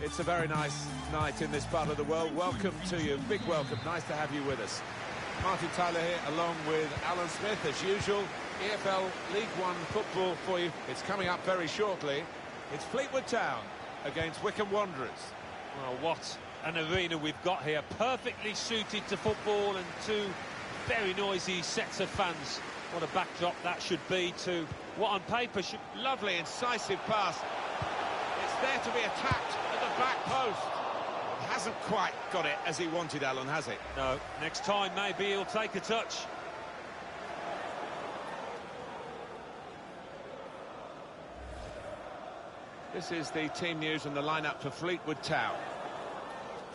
It's a very nice night in this part of the world. Welcome to you. Big welcome. Nice to have you with us. Martin Tyler here, along with Alan Smith, as usual. EFL League One football for you. It's coming up very shortly. It's Fleetwood Town against Wycombe Wanderers. Well, what an arena we've got here. Perfectly suited to football and two very noisy sets of fans. What a backdrop that should be to what on paper should... Lovely, incisive pass. It's there to be attacked at the back post. Hasn't quite got it as he wanted, Alan, has it? No, next time maybe he'll take a touch. This is the team news and the lineup for Fleetwood Town.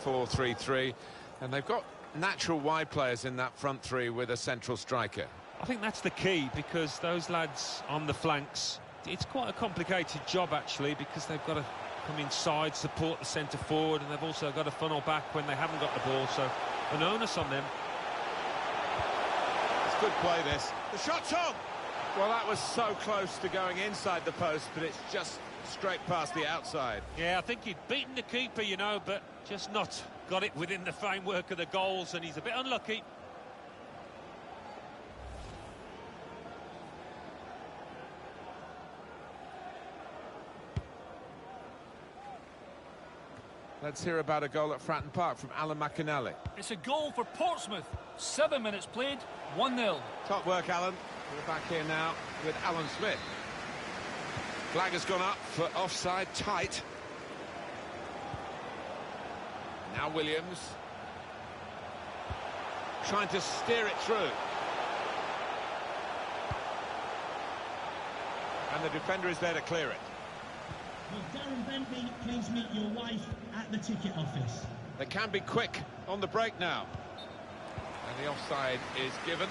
4-3-3, and they've got natural wide players in that front three with a central striker. I think that's the key, because those lads on the flanks, it's quite a complicated job actually, because they've got to come inside, support the centre forward, and they've also got to funnel back when they haven't got the ball, so an onus on them. It's good play, this. The shot's on! Well, that was so close to going inside the post, but it's just straight past the outside. Yeah, I think he'd beaten the keeper, you know, but just not got it within the framework of the goals, and he's a bit unlucky. Let's hear about a goal at Fratton Park from Alan McInally. It's a goal for Portsmouth. 7 minutes played, 1-0. Top work, Alan. We're back here now with Alan Smith. Flag has gone up for offside, tight. Now Williams. Trying to steer it through. And the defender is there to clear it. Will Darren Bentley please meet your wife at the ticket office? They can be quick on the break now. And the offside is given.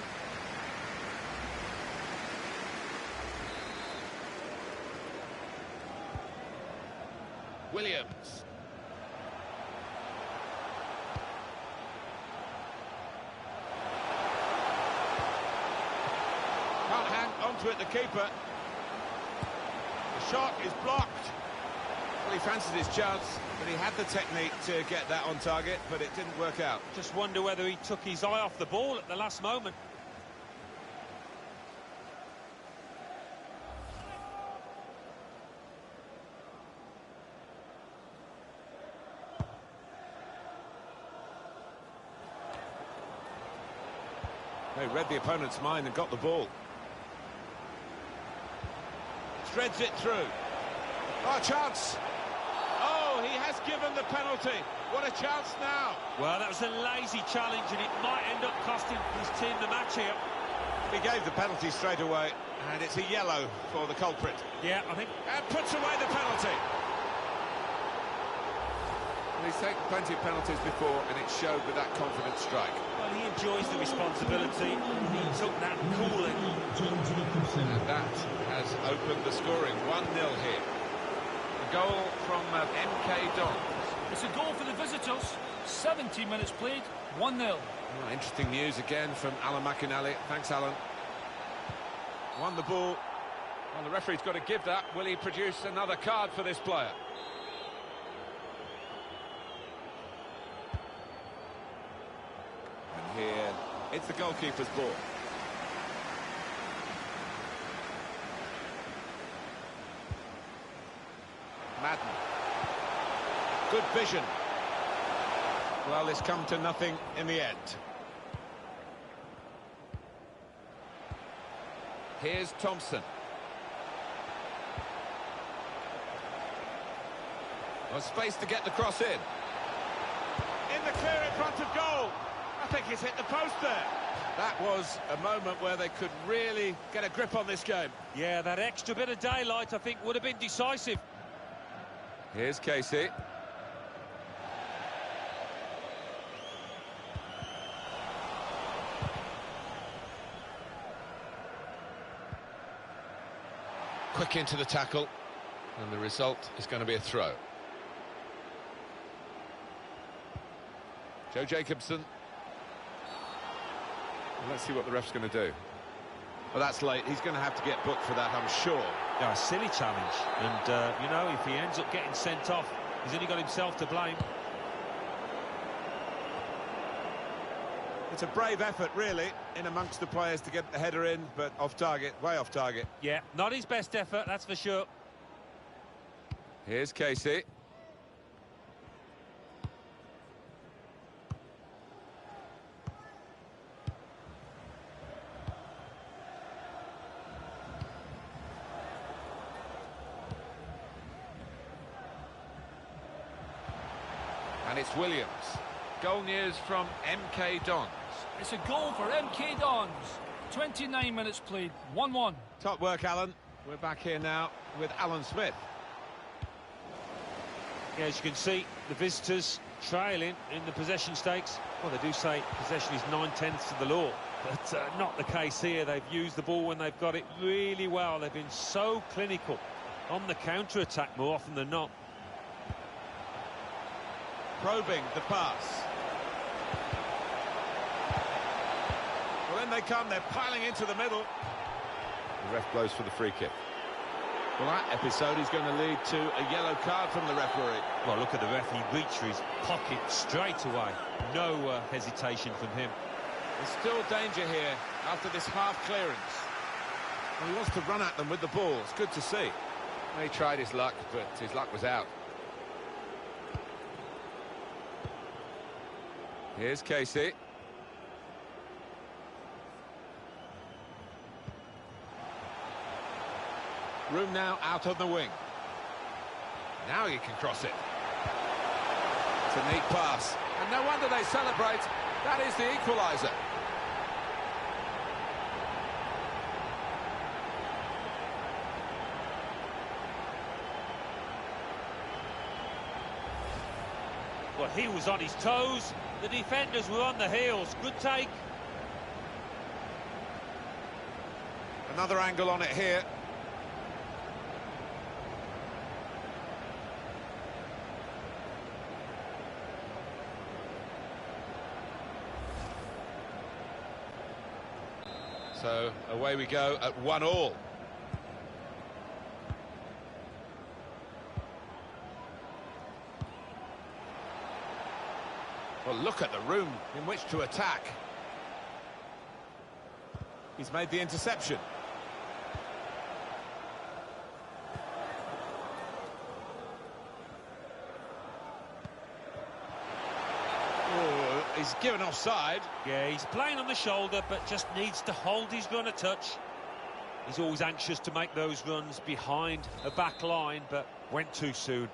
Williams. Can't hang onto it, the keeper. The shot is blocked. Well, he fancied his chance, but he had the technique to get that on target, but it didn't work out. Just wonder whether he took his eye off the ball at the last moment. They read the opponent's mind and got the ball. Threads it through. Oh, chance! Oh, he has given the penalty. What a chance now. Well, that was a lazy challenge, and it might end up costing his team the match here. He gave the penalty straight away, and it's a yellow for the culprit. Yeah, I think... And puts away the penalty. Well, he's taken plenty of penalties before, and it showed with that confident strike. Well, he enjoys the responsibility. He took that coolly. And that has opened the scoring. 1-0 here. A goal from MK Dons. It's a goal for the visitors. 70 minutes played, 1-0. Well, interesting news again from Alan McInally. Thanks, Alan. Won the ball. Well, the referee's got to give that. Will he produce another card for this player? And here, it's the goalkeeper's ball. Madden. Good vision. Well, it's come to nothing in the end. Here's Thompson. Well, space to get the cross in. In the clear in front of goal. I think he's hit the post there. That was a moment where they could really get a grip on this game. Yeah, that extra bit of daylight, I think, would have been decisive. Here's Casey. Quick into the tackle, and the result is going to be a throw. Joe Jacobson. Well, let's see what the ref's going to do. Well, that's late. He's going to have to get booked for that, I'm sure. Yeah, a silly challenge. And, you know, if he ends up getting sent off, He's only got himself to blame. It's a brave effort, really, in amongst the players to get the header in, but off target, way off target. Yeah, not his best effort, that's for sure. Here's Casey. And it's Williams. Goal news from MK Dons. It's a goal for MK Dons. 29 minutes played, 1-1. Top work, Alan. We're back here now with Alan Smith. Yeah, as you can see, the visitors trailing in the possession stakes. Well, they do say possession is 9/10 of the law, but not the case here. They've used the ball when they've got it really well. They've been so clinical on the counter-attack more often than not. Probing the pass. Well, in they come, they're piling into the middle. The ref blows for the free kick. Well, that episode is going to lead to a yellow card from the referee. Well, look at the ref, he reached for his pocket straight away. No hesitation from him. There's still danger here after this half clearance. Well, he wants to run at them with the ball. It's good to see. Well, he tried his luck, but his luck was out. Here's Casey. Room now out on the wing. Now you can cross it. It's a neat pass. And no wonder they celebrate. That is the equaliser. Well, he was on his toes. The defenders were on the heels. Good take. Another angle on it here. So away we go at 1-1. Well, look at the room in which to attack. He's made the interception. Oh, he's given offside. Yeah, he's playing on the shoulder, but just needs to hold his run a touch. He's always anxious to make those runs behind a back line, but went too soon.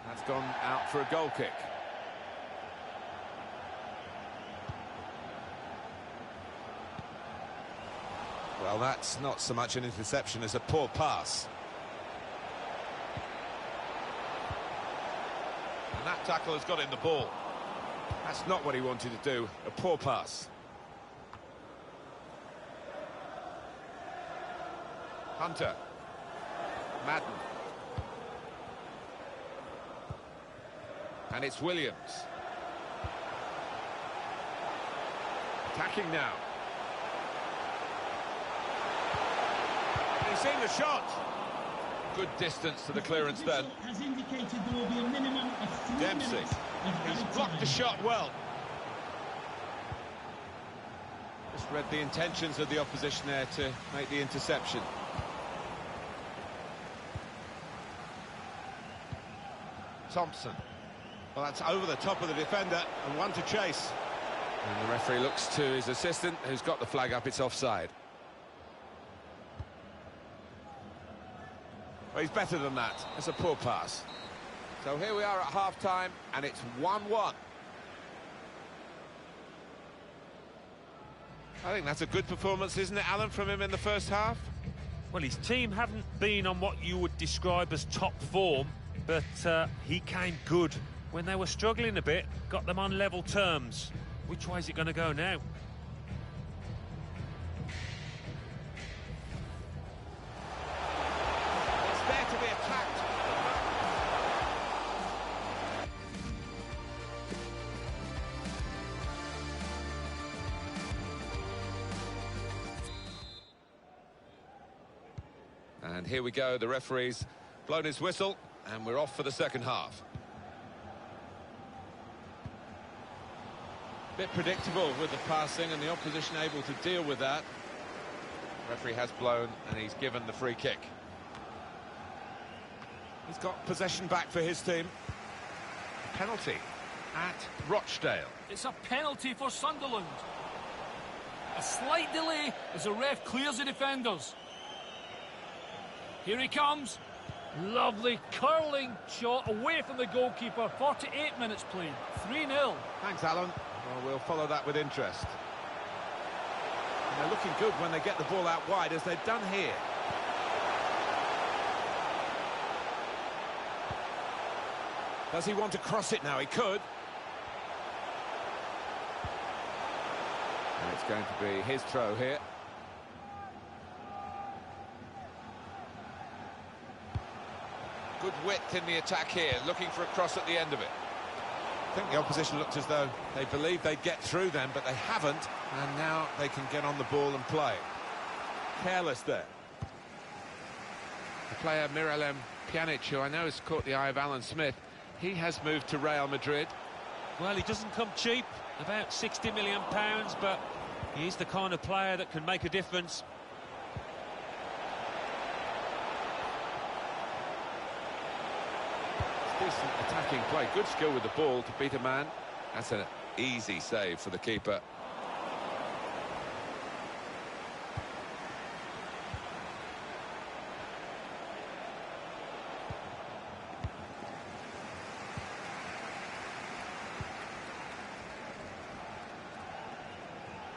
That's gone out for a goal kick. Well, that's not so much an interception as a poor pass. And that tackle has got him the ball. That's not what he wanted to do, a poor pass. Hunter. Madden. And it's Williams. Attacking now. He's seen the shot. Good distance to the clearance then. Has indicated there will be a minimum of 3 Dempsey. minutes of He's added blocked time. the shot well. Just read the intentions of the opposition there to make the interception. Thompson. Well, that's over the top of the defender and one to chase. And the referee looks to his assistant, who's got the flag up. It's offside. Well, he's better than that. It's a poor pass. So here we are at half-time, and it's 1-1. I think that's a good performance, isn't it, Alan, from him in the first half? Well, his team haven't been on what you would describe as top form, but he came good. When they were struggling a bit, got them on level terms. Which way is it going to go now? It's there to be attacked. And here we go, the referee's blown his whistle, and we're off for the second half. Bit predictable with the passing, and the opposition able to deal with that. Referee has blown, and he's given the free kick. He's got possession back for his team. Penalty at Rochdale. It's a penalty for Sunderland. A slight delay as the ref clears the defenders. Here he comes. Lovely curling shot away from the goalkeeper. 48 minutes played. 3-0. Thanks, Alan. Well, we'll follow that with interest. And they're looking good when they get the ball out wide, as they've done here. Does he want to cross it now? He could. And it's going to be his throw here. Good width in the attack here, looking for a cross at the end of it. I think the opposition looked as though they believed they'd get through them, but they haven't, and now they can get on the ball and play. Careless there. The player Miralem Pjanic, who I know has caught the eye of Alan Smith, he has moved to Real Madrid. Well, he doesn't come cheap, about £60 million, but he's the kind of player that can make a difference. Decent attacking play, good skill with the ball to beat a man. That's an easy save for the keeper.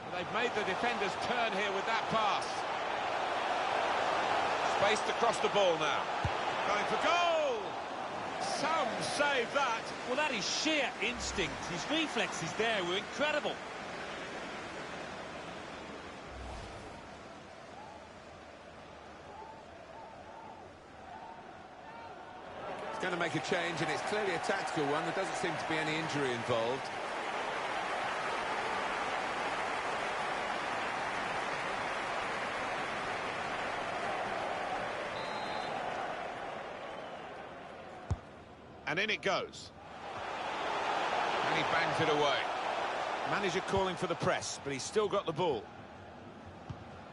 Well, they've made the defenders turn here with that pass. Spaced across the ball now. Going for goal! Some save that. Well, that is sheer instinct. His reflexes there were incredible. It's going to make a change, and it's clearly a tactical one. There doesn't seem to be any injury involved. And in it goes. And he bangs it away. Manager calling for the press, but he's still got the ball.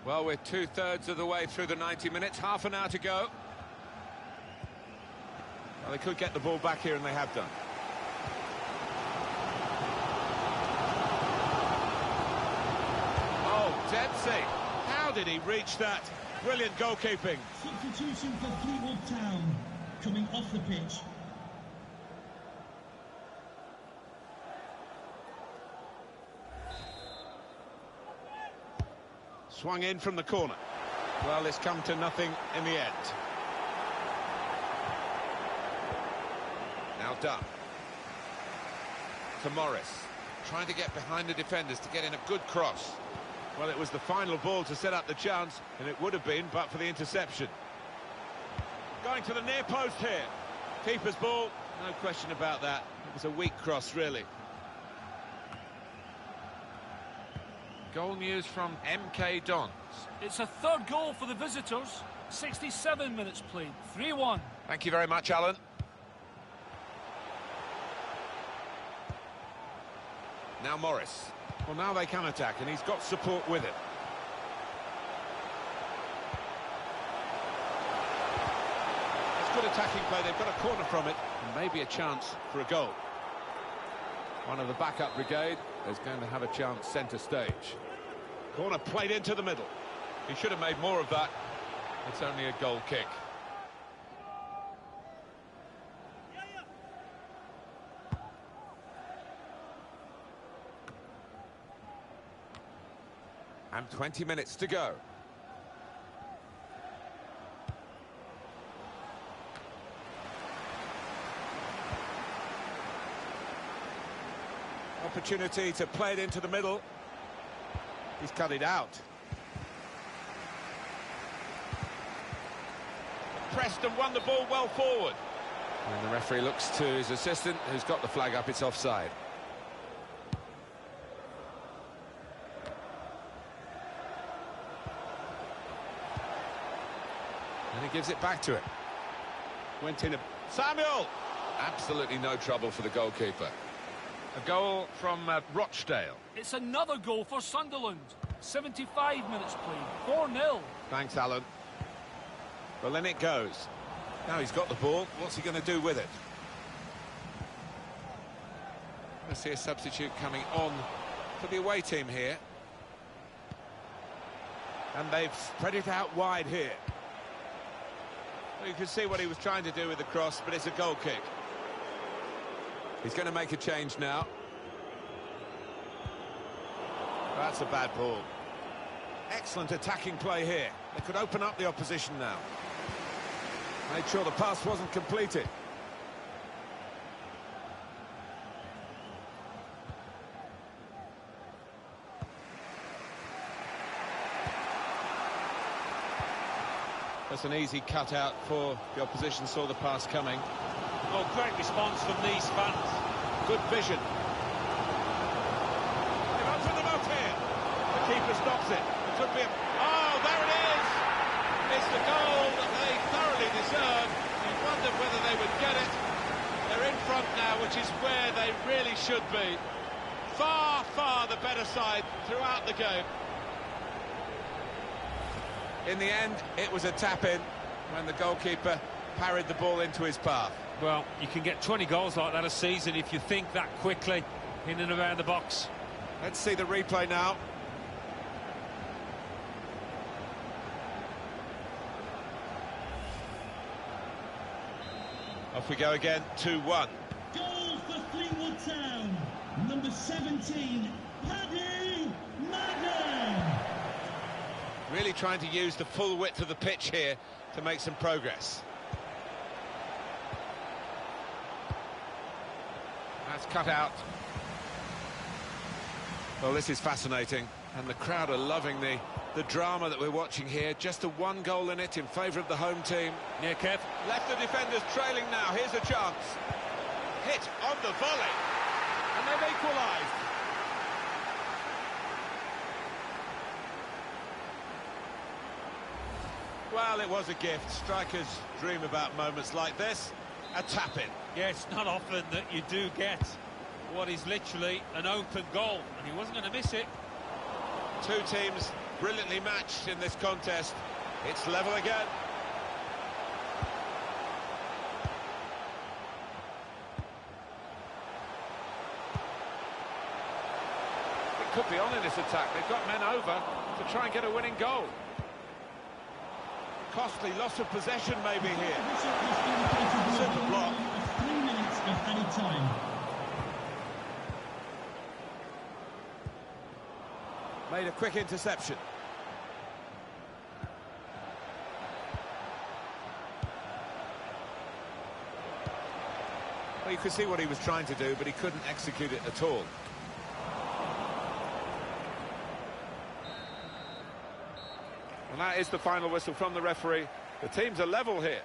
Well, we're two-thirds of the way through the 90 minutes, half an hour to go. Well, they could get the ball back here, and they have done. Oh, Dempsey. How did he reach that? Brilliant goalkeeping. Substitution for Fleetwood Town, coming off the pitch. Swung in from the corner. Well, it's come to nothing in the end. Now done. To Morris. Trying to get behind the defenders to get in a good cross. Well, it was the final ball to set up the chance, and it would have been, but for the interception. Going to the near post here. Keeper's ball, no question about that. It was a weak cross, really. Goal news from MK Dons. It's a third goal for the visitors. 67 minutes played. 3-1. Thank you very much, Alan. Now Morris. Well, now they can attack, and he's got support with it. It's good attacking play. They've got a corner from it, and maybe a chance for a goal. One of the backup brigade is going to have a chance centre stage. Corner played into the middle. He should have made more of that. It's only a goal kick. And 20 minutes to go. Opportunity to play it into the middle. He's cut it out. Pressed and won the ball well forward. And the referee looks to his assistant, who's got the flag up. It's offside. And he gives it back to him. Went in. Samuel! Absolutely no trouble for the goalkeeper. A goal from Rochdale. It's another goal for Sunderland. 75 minutes played. 4-0. Thanks, Alan. Well, then it goes. Now he's got the ball. What's he going to do with it? I see a substitute coming on for the away team here. And they've spread it out wide here. Well, you can see what he was trying to do with the cross, but it's a goal kick. He's going to make a change now. That's a bad ball. Excellent attacking play here. They could open up the opposition now. Made sure the pass wasn't completed. That's an easy cutout for the opposition, saw the pass coming. Oh, great response from these fans. Good vision. They've opened them up here. The keeper stops it. It could be a... Oh, there it is! It's the goal that they thoroughly deserve. You wondered whether they would get it. They're in front now, which is where they really should be. Far, far the better side throughout the game. In the end, it was a tap-in when the goalkeeper parried the ball into his path. Well, you can get 20 goals like that a season if you think that quickly in and around the box. Let's see the replay now. Off we go again, 2-1. Goal for Fleetwood Town. Number 17, Paddy Madden. Really trying to use the full width of the pitch here to make some progress. That's cut out. Well, this is fascinating, and the crowd are loving the drama that we're watching here. Just a one goal in it in favour of the home team. Yeah, Kev. Left the defenders trailing now. Here's a chance. Hit on the volley, and they've equalised. Well, it was a gift. Strikers dream about moments like this. A tap-in. Yeah, it's not often that you do get what is literally an open goal, and he wasn't going to miss it. Two teams brilliantly matched in this contest. It's level again. It could be on in this attack. They've got men over to try and get a winning goal. Costly loss of possession maybe here. Super block. 3 minutes of added time. Made a quick interception. Well, you could see what he was trying to do, but he couldn't execute it at all. And that is the final whistle from the referee. The teams are level here.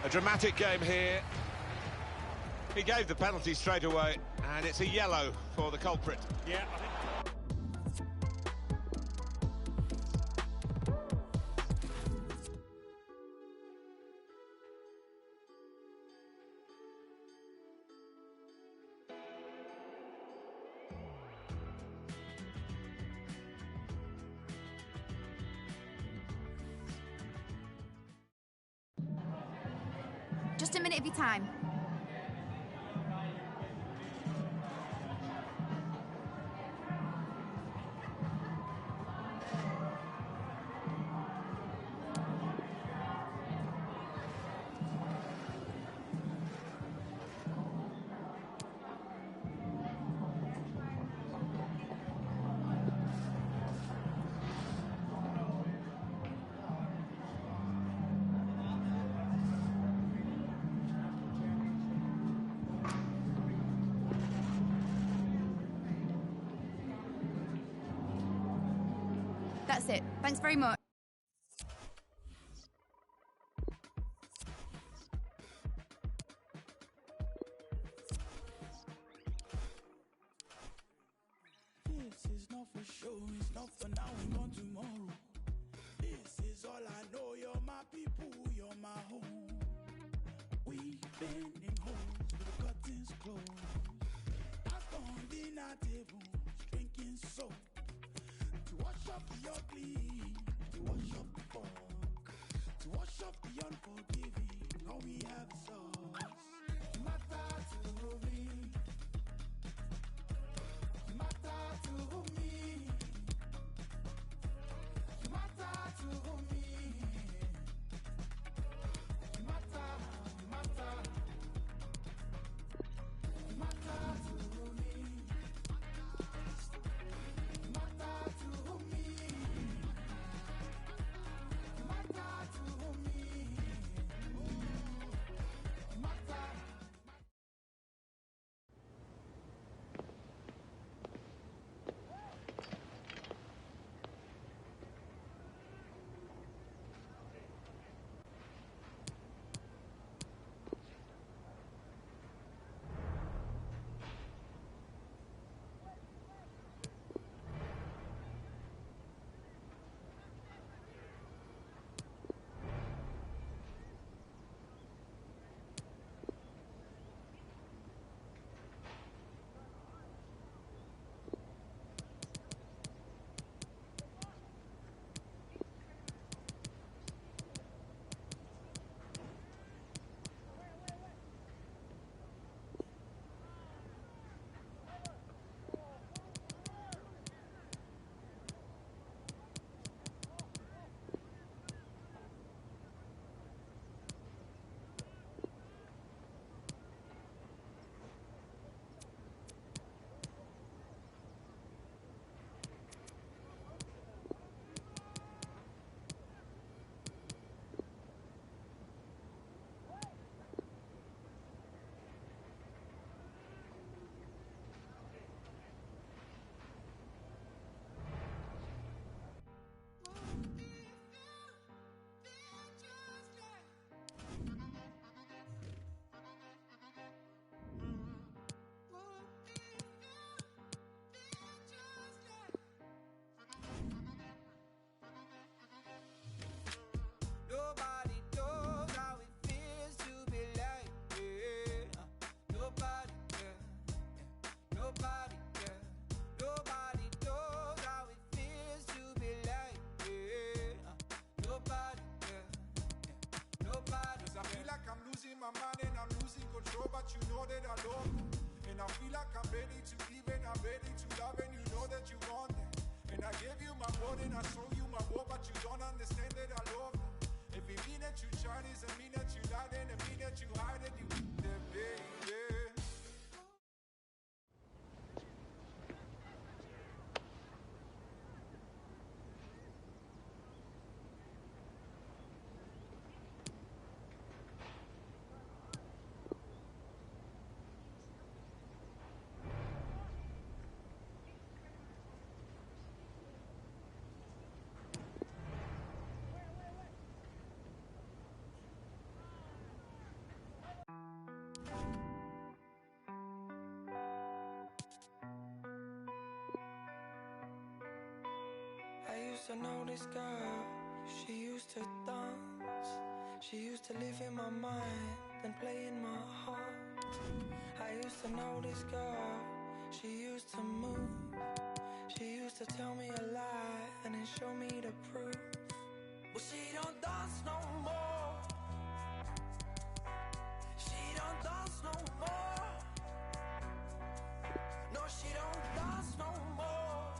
A dramatic game here. He gave the penalty straight away, and it's a yellow for the culprit. Yeah, I think... Just a minute of your time. That's it. Thanks very much. This is not for show, it's not for now and gone tomorrow. This is all I know, you're my people. bending home, the curtains closed. I've gone dinner table, drinking soap. To wash up the ugly, to wash up the fog, to wash up the unforgiving. All we have is us. You matter to me. You matter to me. You matter to me. You matter, you matter. You matter to me. You matter to me. You matter to me. You matter. Nobody knows how it feels to be like, yeah. Nobody, yeah. Nobody, yeah. Nobody knows how it feels to be like, yeah. Nobody, yeah. Nobody. 'Cause I feel like I'm losing my mind and I'm losing control, but you know that I love you. And I feel like I'm ready to give and I'm ready to love, and you know that you want that. And I gave you my word and I show you my word, but you don't understand that I love you. If it mean that you try this, it mean that you lied, and it mean that you hide it, you that baby. I used to know this girl, she used to dance. She used to live in my mind and play in my heart. I used to know this girl, she used to move. She used to tell me a lie and then show me the proof. But she don't dance no more. She don't dance no more. No, she don't dance no more.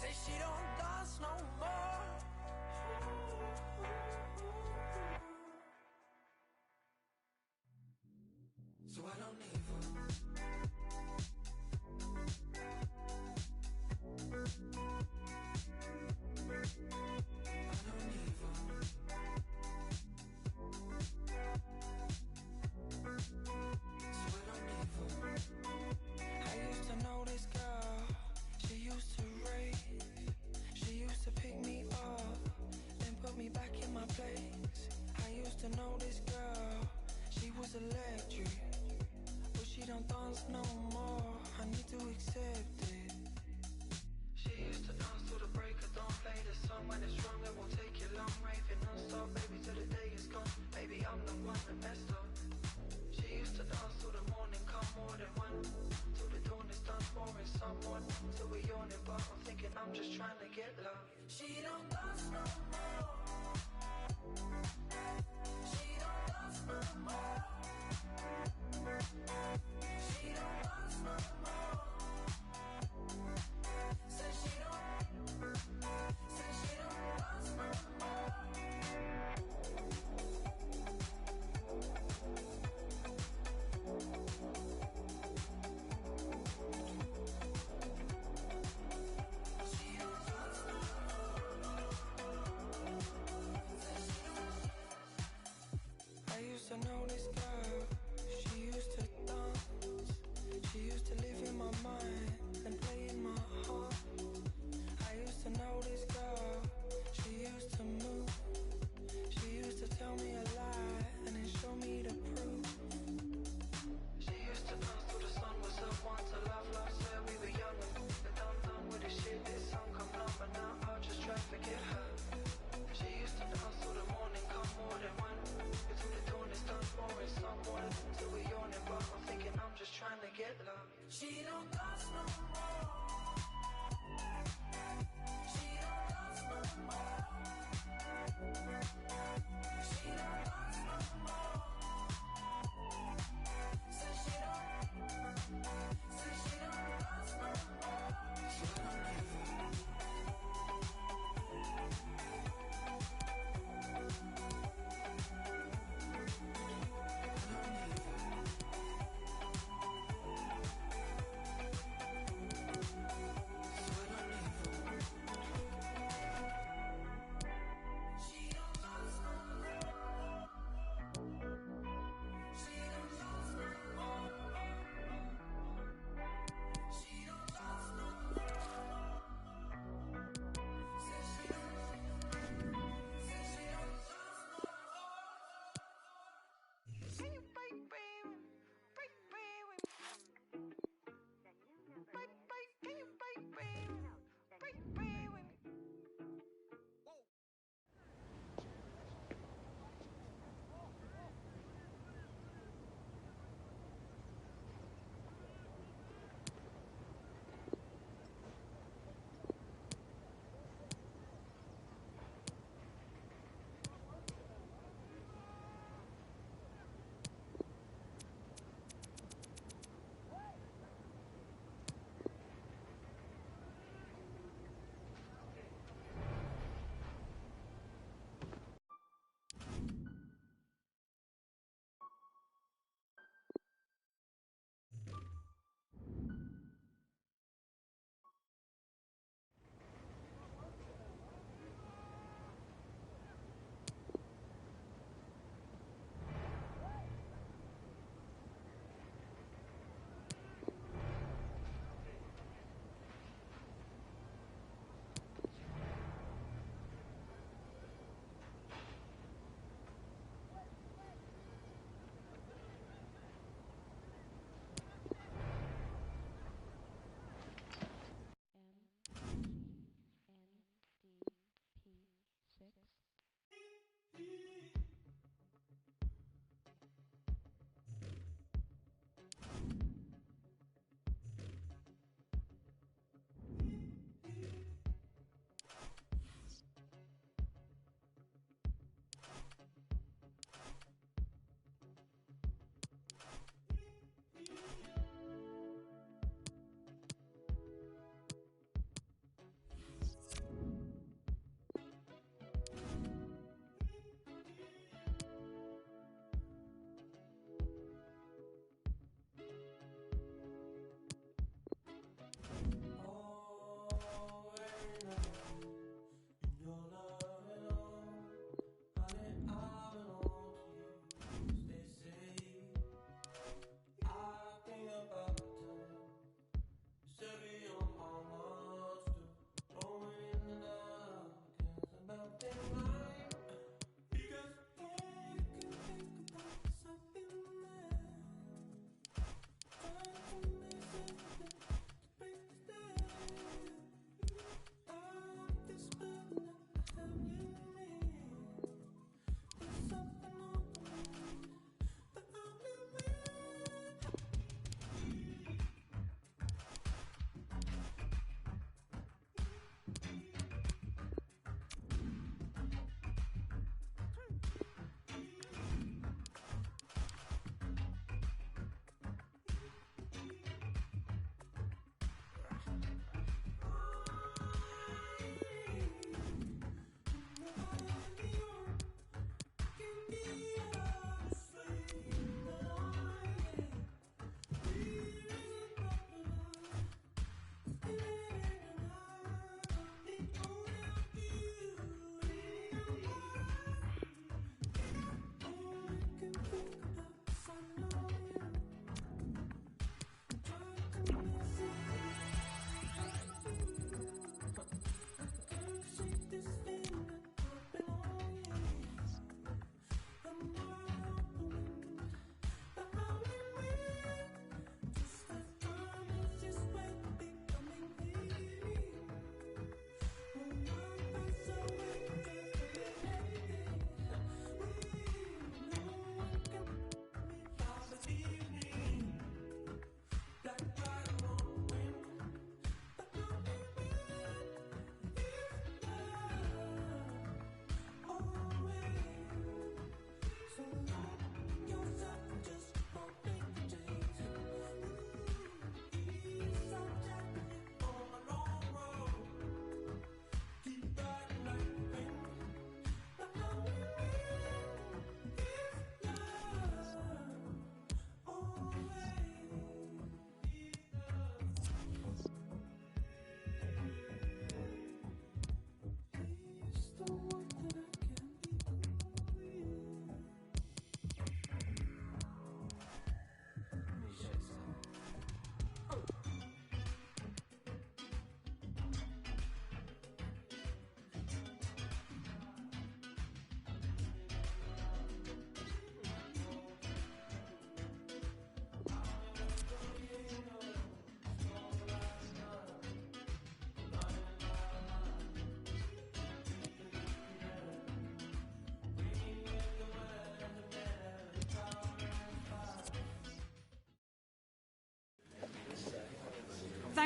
Say she don't dance no more. So I don't need her. I don't need yawning, but I'm thinking I'm just trying to get love. She don't dance no more. She don't dance no more. She don't dance no more. Said she don't dance no more. I used to know this girl, she used to dance. She used to live in my mind and play in my heart. I used to know this girl, she used to move. She used to tell me a lie and then show me the proof. She used to dance through the sun with someone to love, said we were young and done with the shit. This song come numb, but now I'll just try to forget her. She used to dance through the morning, come more than one. Until the dawn is done pouring someone till we yawning, but I'm thinking I'm just trying to get love. She don't dance no more. She don't dance no more. She don't dance no more. Said she don't dance no more. She don't give up.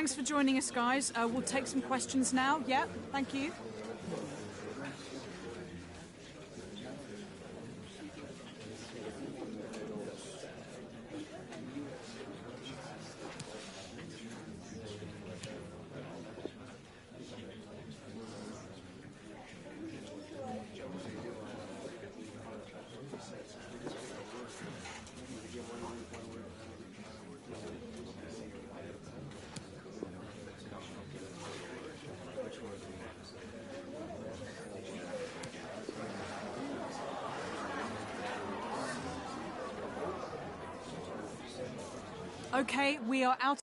Thanks for joining us, guys. We'll take some questions now. Yeah, thank you. Okay, we are out.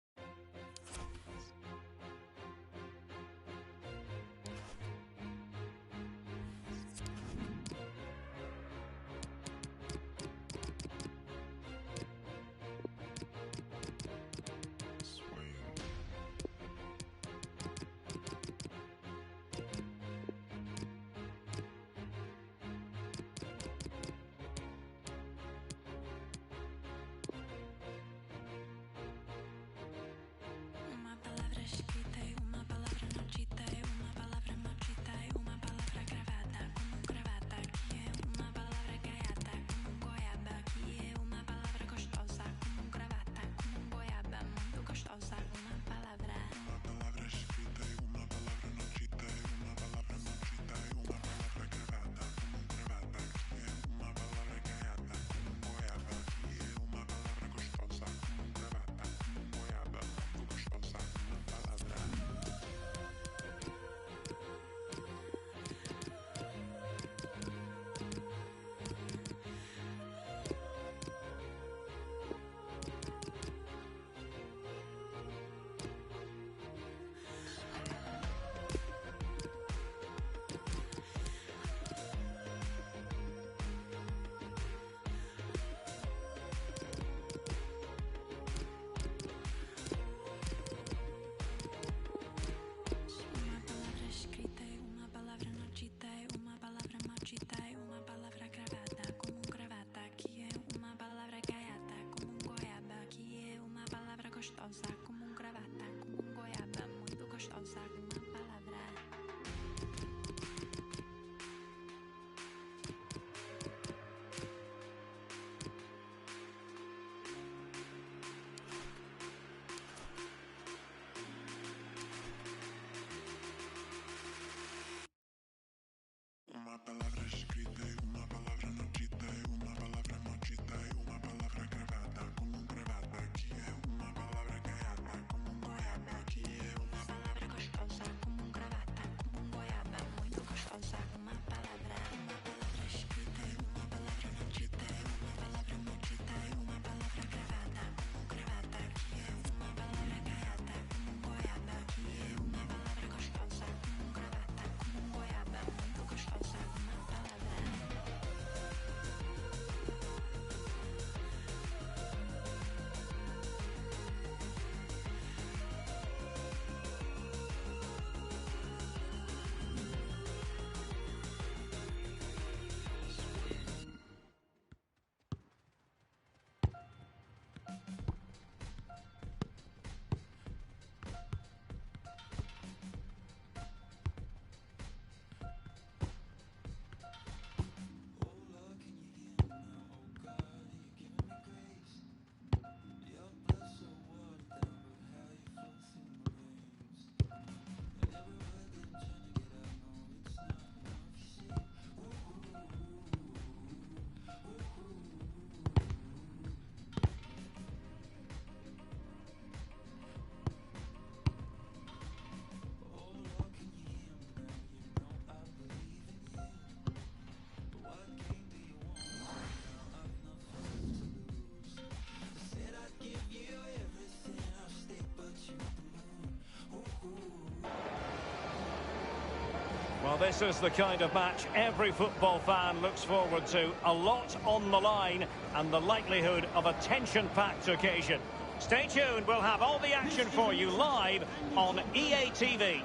Well, this is the kind of match every football fan looks forward to. A lot on the line and the likelihood of a tension-packed occasion. Stay tuned, we'll have all the action for you live on EATV.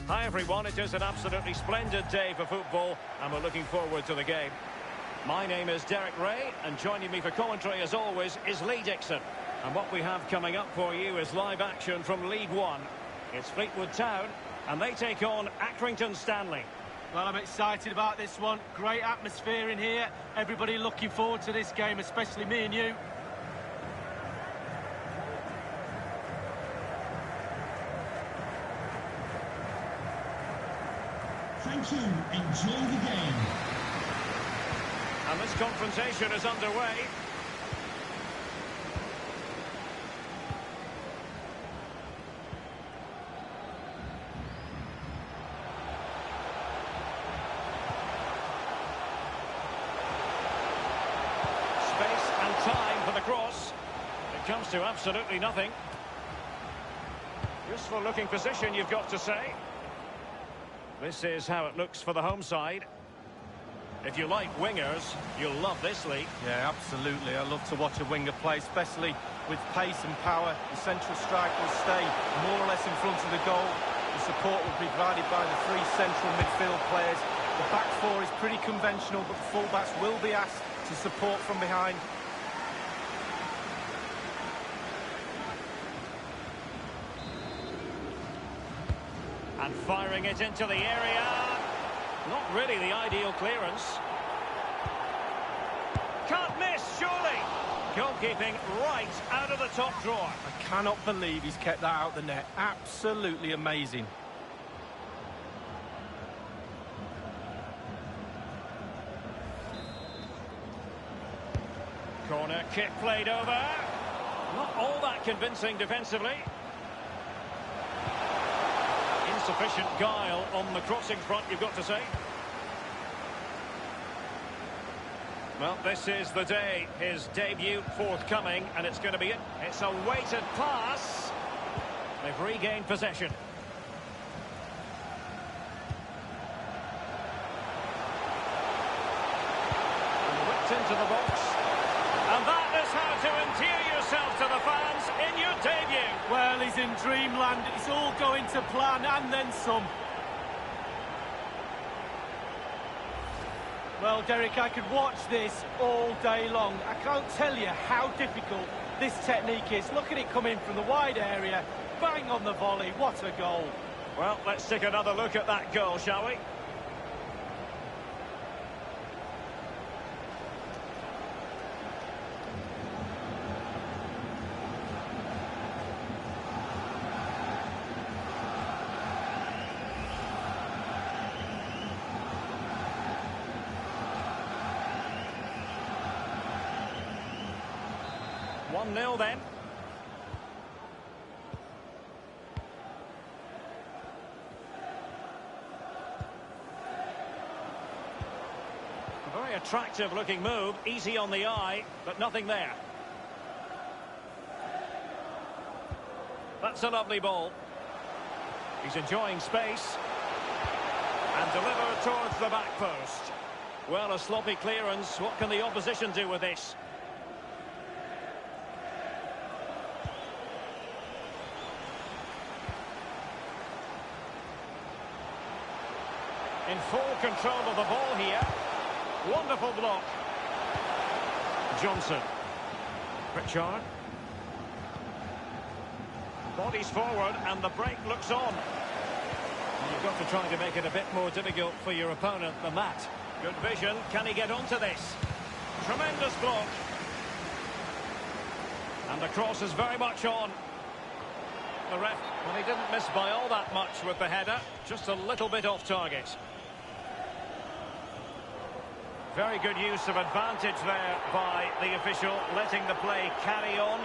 Hi everyone, it is an absolutely splendid day for football and we're looking forward to the game. My name is Derek Ray and joining me for commentary as always is Lee Dixon. And what we have coming up for you is live action from League One. It's Fleetwood Town and they take on Accrington Stanley. Well, I'm excited about this one. Great atmosphere in here. Everybody looking forward to this game, especially me and you. Thank you. Enjoy the game. And this confrontation is underway. Space and time for the cross. It comes to absolutely nothing. Useful looking position, you've got to say. This is how it looks for the home side. If you like wingers, you'll love this league. Yeah, absolutely. I love to watch a winger play, especially with pace and power. The central striker will stay more or less in front of the goal. The support will be provided by the three central midfield players. The back four is pretty conventional, but the fullbacks will be asked to support from behind. And firing it into the area. Not really the ideal clearance. Can't miss, surely. Goalkeeping right out of the top drawer. I cannot believe he's kept that out the net. Absolutely amazing. Corner kick played over. Not all that convincing defensively. Insufficient guile on the crossing front, you've got to say. Well, this is the day. His debut forthcoming, and it's going to be it. It's a weighted pass. They've regained possession. And whipped into the box. And that is how to endear yourself to the fans in your debut. Well, he's in dreamland. It's all going to plan and then some. Well, Derek, I could watch this all day long. I can't tell you how difficult this technique is. Look at it coming from the wide area. Bang on the volley. What a goal. Well, let's take another look at that goal, shall we? One 0 then. A very attractive looking move, easy on the eye, but nothing there. That's a lovely ball. He's enjoying space. And delivered towards the back post. Well, a sloppy clearance. What can the opposition do with this? In full control of the ball here. Wonderful block. Johnson. Pritchard. Bodies forward and the break looks on. You've got to try to make it a bit more difficult for your opponent than that. Good vision. Can he get onto this? Tremendous block. And the cross is very much on. The ref, well, he didn't miss by all that much with the header. Just a little bit off target. Very good use of advantage there by the official, letting the play carry on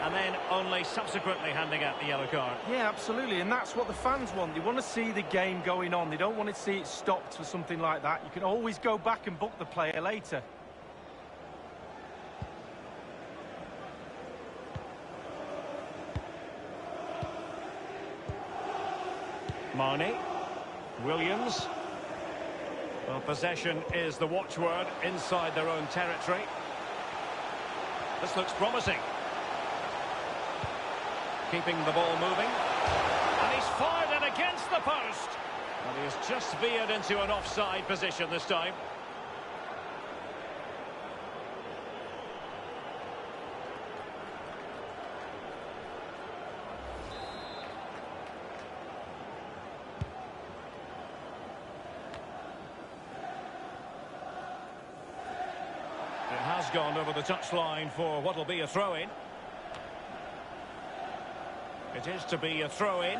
and then only subsequently handing out the yellow card. Yeah, absolutely, and that's what the fans want. They want to see the game going on. They don't want to see it stopped for something like that. You can always go back and book the player later. Marnie. Williams. Well, possession is the watchword inside their own territory. This looks promising. Keeping the ball moving. And he's fired it against the post. And he has just veered into an offside position this time. It has gone over the touchline for what will be a throw-in. It is to be a throw-in.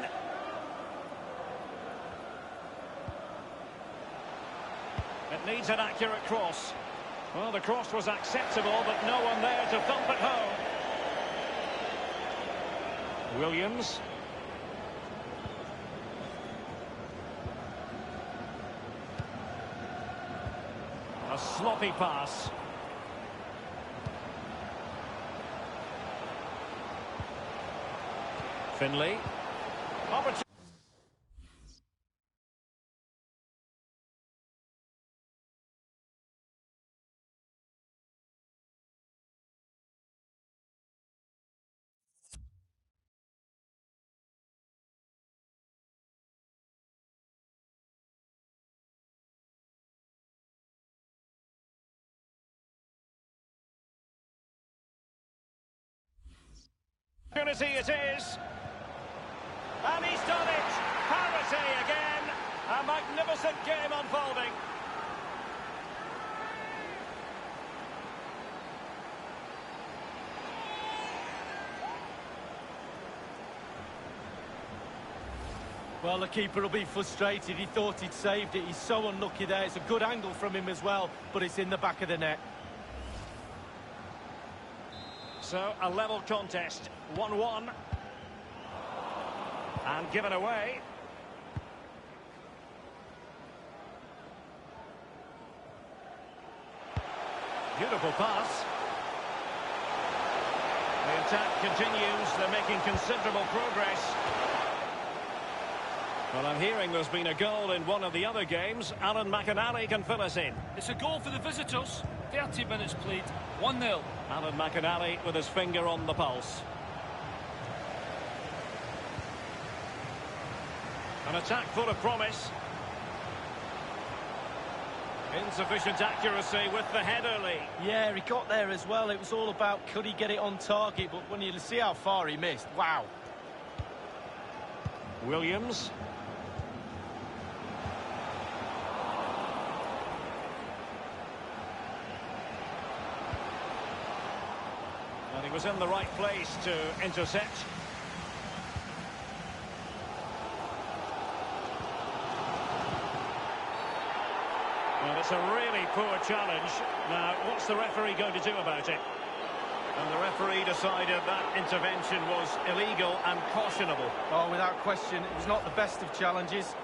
It needs an accurate cross. Well, the cross was acceptable, but no one there to thump it home. Williams. A sloppy pass. Finley. Opportunity. It is. And he's done it! Parity again! A magnificent game unfolding. Well, the keeper will be frustrated. He thought he'd saved it. He's so unlucky there. It's a good angle from him as well, but it's in the back of the net. So, a level contest. 1-1. And given away. Beautiful pass. The attack continues. They're making considerable progress. Well, I'm hearing there's been a goal in one of the other games. Alan McInally can fill us in. It's a goal for the visitors. 30 minutes played. 1-0. Alan McInally with his finger on the pulse. An attack full of promise. Insufficient accuracy with the header, Lee. Yeah, he got there as well. It was all about could he get it on target, but when you see how far he missed, wow. Williams. And he was in the right place to intercept. Well, it's a really poor challenge. Now, what's the referee going to do about it? And the referee decided that intervention was illegal and cautionable. Oh, without question, it was not the best of challenges.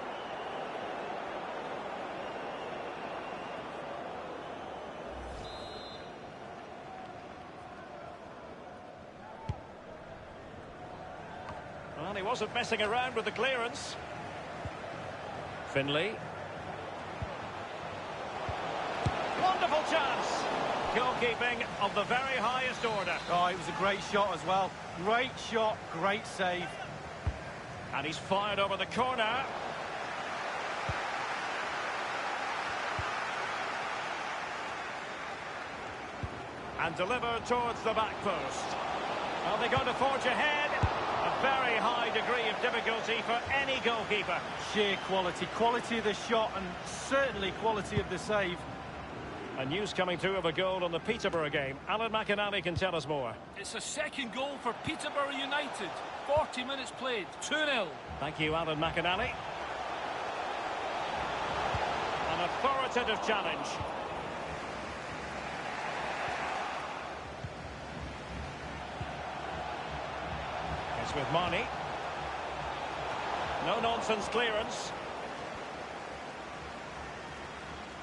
Well, he wasn't messing around with the clearance. Finley. Wonderful chance. Goalkeeping of the very highest order. Oh, it was a great shot as well. Great shot, great save. And he's fired over the corner. And delivered towards the back post. Are they going to forge ahead? A very high degree of difficulty for any goalkeeper. Sheer quality. Quality of the shot and certainly quality of the save. And news coming through of a goal on the Peterborough game. Alan McInally can tell us more. It's a second goal for Peterborough United. 40 minutes played. 2-0. Thank you, Alan McInally. An authoritative challenge. It's with Marnie. No-nonsense clearance.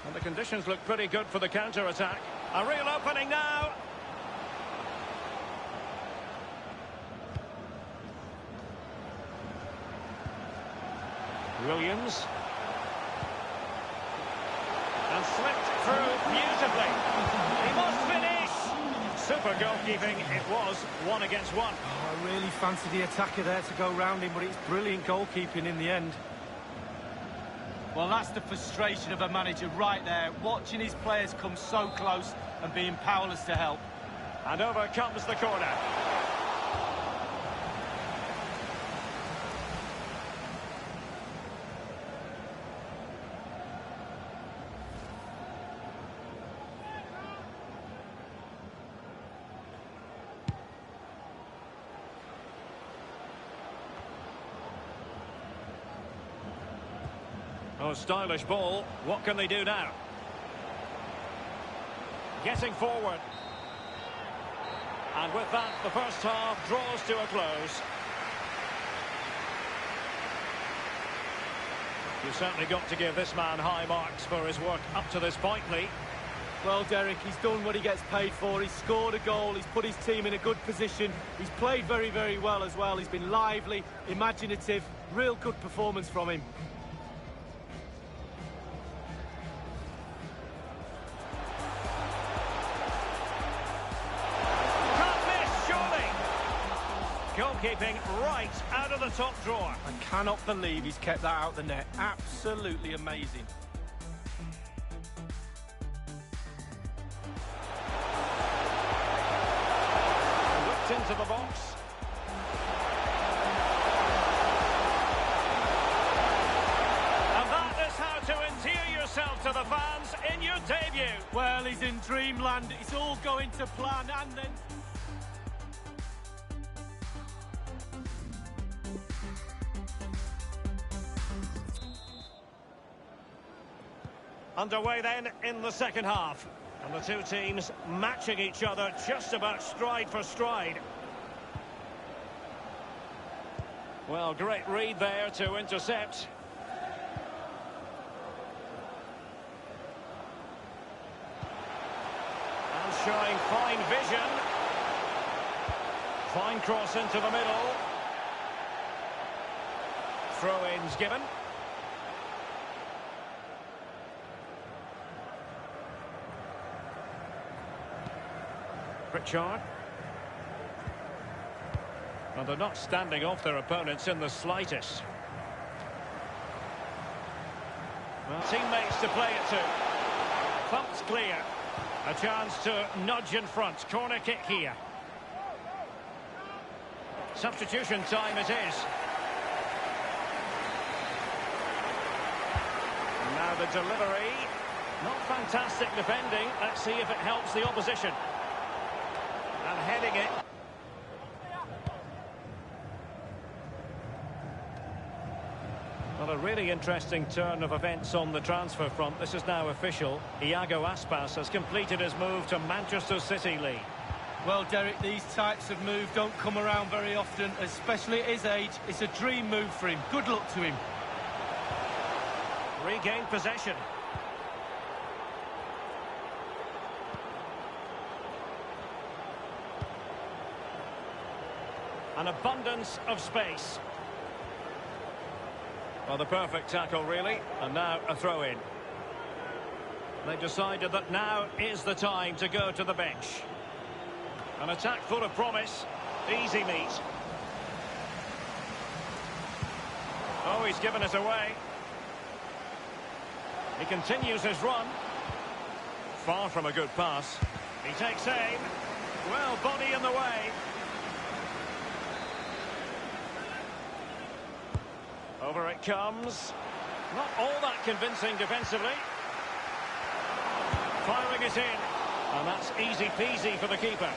And the conditions look pretty good for the counter-attack. A real opening now. Williams. And slipped through beautifully. He must finish. Super goalkeeping. It was 1 against 1. Oh, I really fancy the attacker there to go round him, but it's brilliant goalkeeping in the end. Well, that's the frustration of a manager right there, watching his players come so close and being powerless to help. And over comes the corner. Oh, stylish ball. What can they do now? Getting forward. And with that, the first half draws to a close. You've certainly got to give this man high marks for his work up to this point, Lee. Well, Derek, he's done what he gets paid for. He's scored a goal. He's put his team in a good position. He's played very, very well as well. He's been lively, imaginative. Real good performance from him. Goalkeeping right out of the top drawer. I cannot believe he's kept that out the net. Absolutely amazing. Whipped into the box. And that is how to endear yourself to the fans in your debut. Well, he's in dreamland. It's all going to plan and then... Underway then in the second half. And the two teams matching each other just about stride for stride. Well, great read there to intercept. And showing fine vision. Fine cross into the middle. Throw-ins given. Richard. Well, they're not standing off their opponents in the slightest. Well, teammates to play it to. Thumped clear. A chance to nudge in front. Corner kick here. Substitution time it is. And now the delivery. Not fantastic defending. Let's see if it helps the opposition. And heading it. Well, a really interesting turn of events on the transfer front. This is now official. Iago Aspas has completed his move to Manchester City, Lee. Well, Derek, these types of moves don't come around very often, especially at his age. It's a dream move for him. Good luck to him. Regained possession. An abundance of space. Well, the perfect tackle, really. And now a throw-in. They've decided that now is the time to go to the bench. An attack full of promise. Easy meet. Oh, he's given it away. He continues his run. Far from a good pass. He takes aim. Well, body in the way. Over it comes. Not all that convincing defensively. Firing it in. And that's easy peasy for the keeper.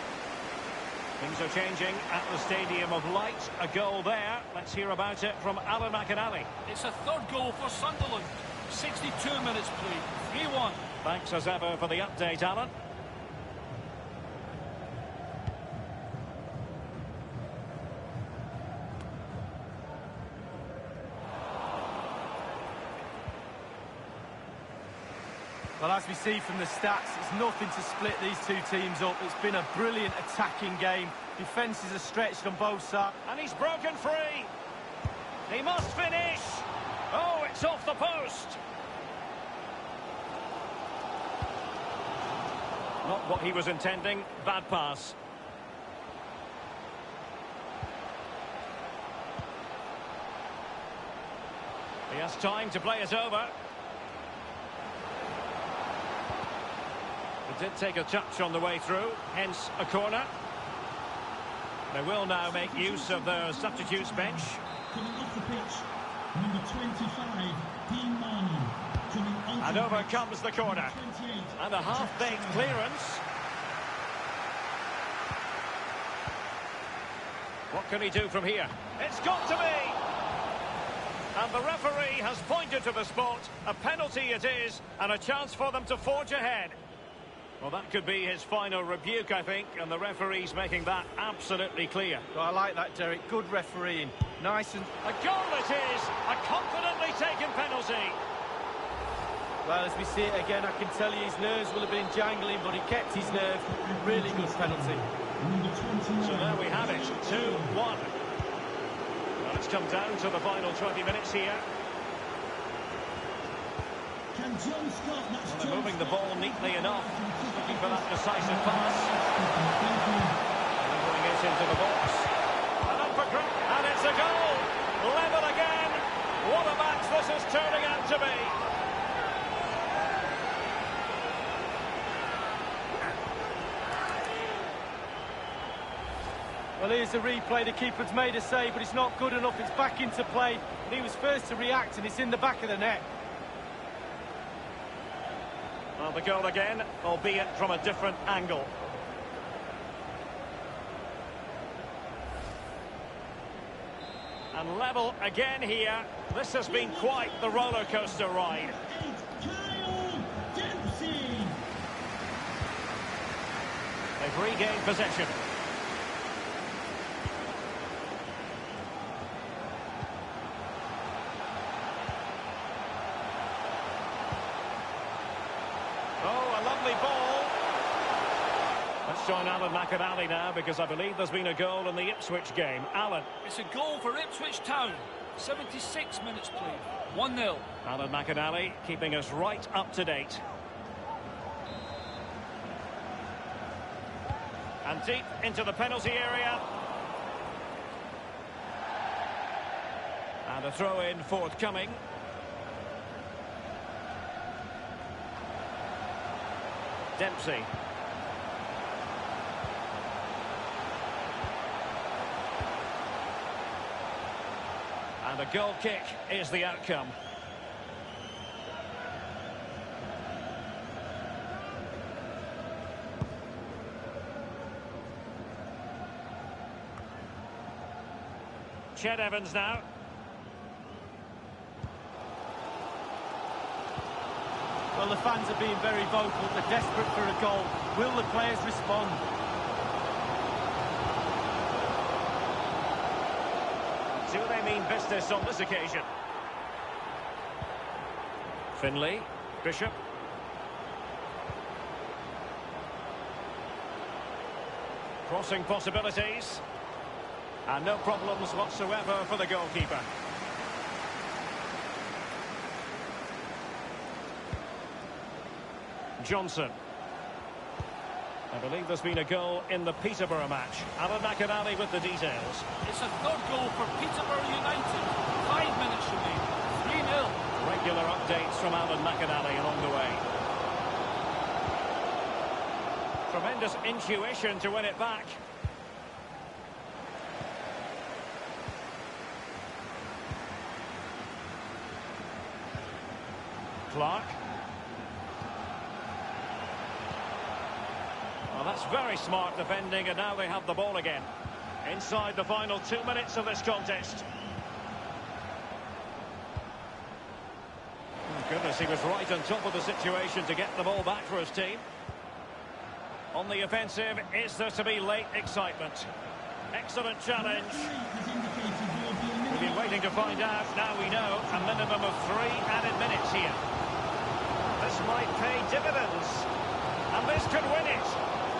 Things are changing at the Stadium of Light. A goal there. Let's hear about it from Alan McInally. It's a third goal for Sunderland. 62 minutes played. 3-1. Thanks as ever for the update, Alan. Well, as we see from the stats, it's nothing to split these two teams up. It's been a brilliant attacking game. Defences are stretched on both sides. And he's broken free. He must finish. Oh, it's off the post. Not what he was intending. Bad pass. He has time to play it over. It did take a touch on the way through, hence a corner. They will now make use of their substitutes bench. Coming off the pitch, number 25, Dean Marlon. And over comes the corner. And a half-baked clearance. What can he do from here? It's got to be! And the referee has pointed to the spot. A penalty it is, and a chance for them to forge ahead. Well, that could be his final rebuke, I think, and the referee's making that absolutely clear. Well, I like that, Derek. Good refereeing. Nice and... A goal it is! A confidently taken penalty. Well, as we see it again, I can tell you his nerves will have been jangling, but he kept his nerve. Really good penalty. So now we have it, 2-1. Well, it's come down to the final 20 minutes here. Can John Scott, that's well, they're moving the ball neatly enough, looking for that decisive pass. Delivering it into the box. And up for grab, and it's a goal! Level again! What a match this is turning out to be! Well, here's the replay. The keeper's made a save, but it's not good enough. It's back into play. And he was first to react, and it's in the back of the net. Well, the goal again, albeit from a different angle. And level again here. This has been quite the roller coaster ride. They've regained possession. Oh, a lovely ball. Let's join Alan McAnally now, because I believe there's been a goal in the Ipswich game. Alan. It's a goal for Ipswich Town. 76 minutes played. 1-0. Alan McAnally keeping us right up to date. And deep into the penalty area. And a throw-in forthcoming. Dempsey. And a goal kick is the outcome. Ched Evans now. Well, the fans are being very vocal. They're desperate for a goal. Will the players respond? Do they mean business on this occasion? Finlay, Bishop. Crossing possibilities. And no problems whatsoever for the goalkeeper. Johnson. I believe there's been a goal in the Peterborough match. Alan McAnally with the details. It's a third goal for Peterborough United. 5 minutes remaining. 3-0. Regular updates from Alan McAnally along the way. Tremendous intuition to win it back. Clark. Well, that's very smart defending, and now they have the ball again. Inside the final 2 minutes of this contest. Oh, goodness, he was right on top of the situation to get the ball back for his team. On the offensive, is there to be late excitement? Excellent challenge. We've been waiting to find out. Now we know a minimum of 3 added minutes here. This might pay dividends. And this could win it.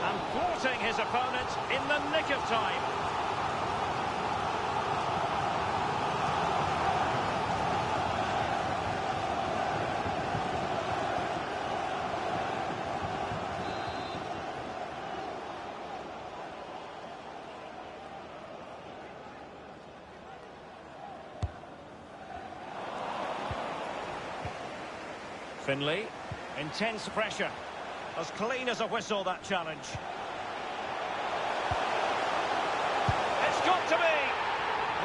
And thwarting his opponent in the nick of time. Finley, intense pressure. As clean as a whistle, that challenge. It's got to be!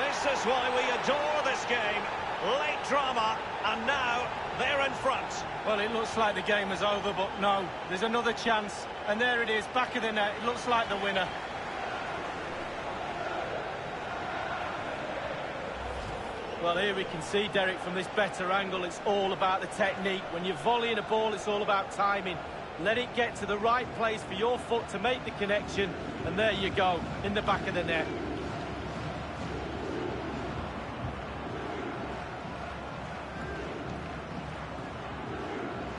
This is why we adore this game. Late drama, and now they're in front. Well, it looks like the game is over, but no, there's another chance. And there it is, back of the net. It looks like the winner. Well, here we can see, Derek, from this better angle, it's all about the technique. When you're volleying a ball, it's all about timing. Let it get to the right place for your foot to make the connection, and there you go, in the back of the net.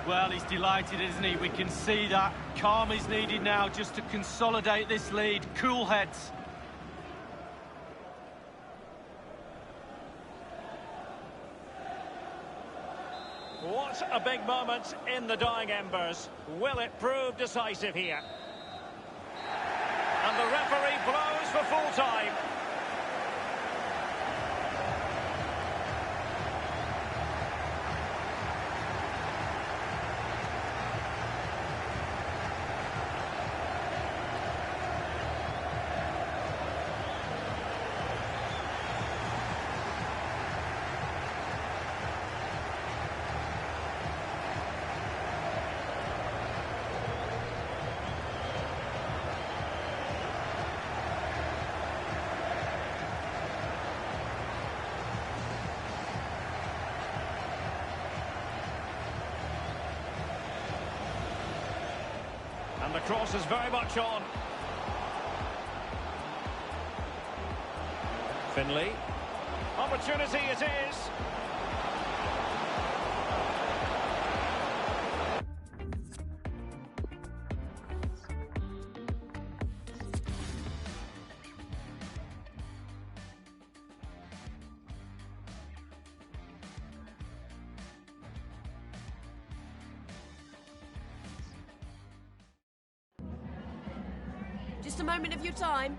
Well, he's delighted, isn't he? We can see that. Calm is needed now just to consolidate this lead. Cool heads. What a big moment in the dying embers. Will it prove decisive here? And the referee blows for full time. And the cross is very much on. Finley. Opportunity it is. Just a moment of your time.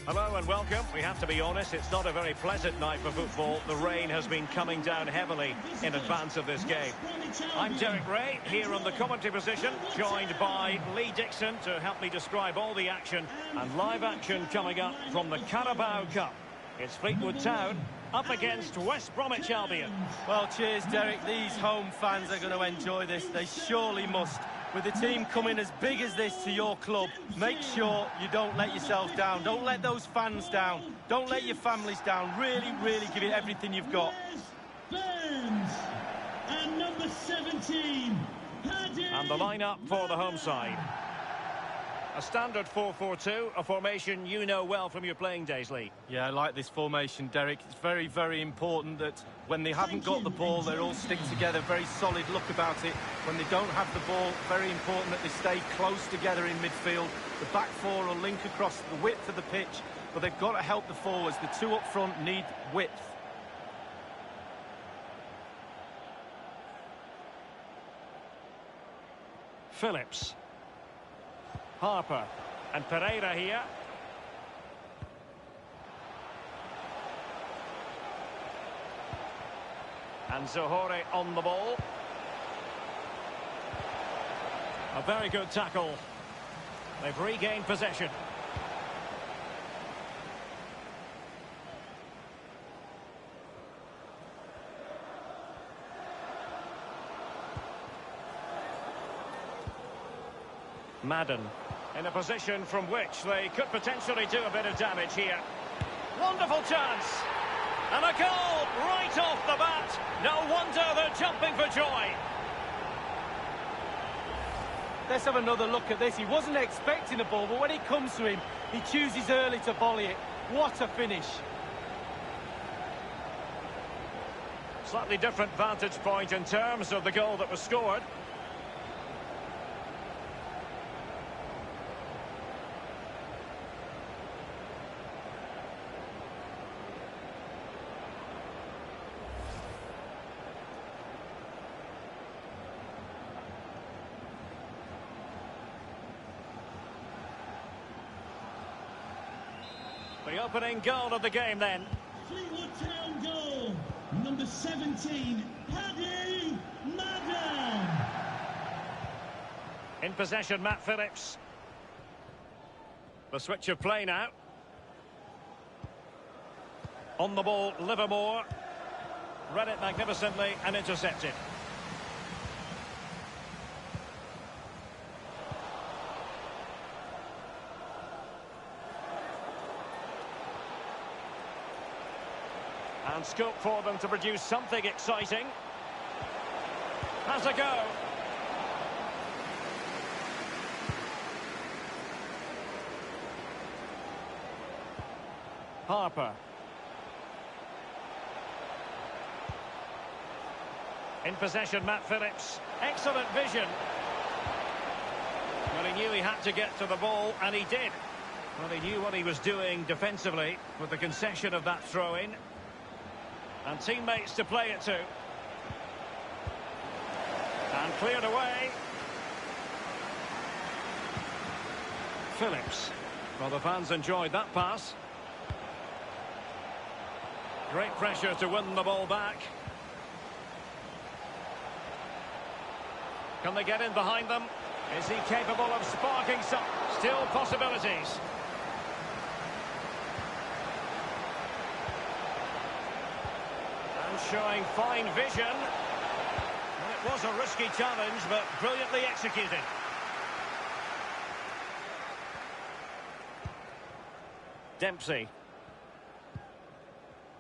Hello and welcome. We have to be honest, it's not a very pleasant night for football. The rain has been coming down heavily in advance of this game. I'm Derek Ray, here on the commentary position, joined by Lee Dixon to help me describe all the action. And live action coming up from the Carabao Cup. It's Fleetwood Town up against West Bromwich Albion. Well, cheers, Derek. These home fans are going to enjoy this. They surely must. With the team coming as big as this to your club, make sure you don't let yourself down. Don't let those fans down. Don't let your families down. Really, really give it everything you've got. Burns and number 17, Paddy. And the lineup for the home side. A standard 4-4-2, a formation you know well from your playing days, Lee. Yeah, I like this formation, Derek. It's very, very important that when they haven't got the ball, they all stick together. Very solid look about it. When they don't have the ball, very important that they stay close together in midfield. The back four will link across the width of the pitch, but they've got to help the forwards. The two up front need width. Phillips. Harper and Pereira here. And Zohore on the ball. A very good tackle. They've regained possession. Madden in a position from which they could potentially do a bit of damage here. Wonderful chance. And a goal right off the bat. No wonder they're jumping for joy. Let's have another look at this. He wasn't expecting the ball, but when it comes to him, he chooses early to volley it. What a finish. Slightly different vantage point in terms of the goal that was scored. The opening goal of the game then. Fleetwood Town goal, number 17, Paddy Madden. In possession, Matt Phillips. The switch of play now. On the ball, Livermore. Read it magnificently and intercepted. And scope for them to produce something exciting. Has a go. Harper. In possession, Matt Phillips. Excellent vision. Well, he knew he had to get to the ball, and he did. Well, he knew what he was doing defensively with the concession of that throw-in. And teammates to play it to. And cleared away. Phillips. Well, the fans enjoyed that pass. Great pressure to win the ball back. Can they get in behind them? Is he capable of sparking some? Still possibilities. Showing fine vision. Well, it was a risky challenge, but brilliantly executed. Dempsey.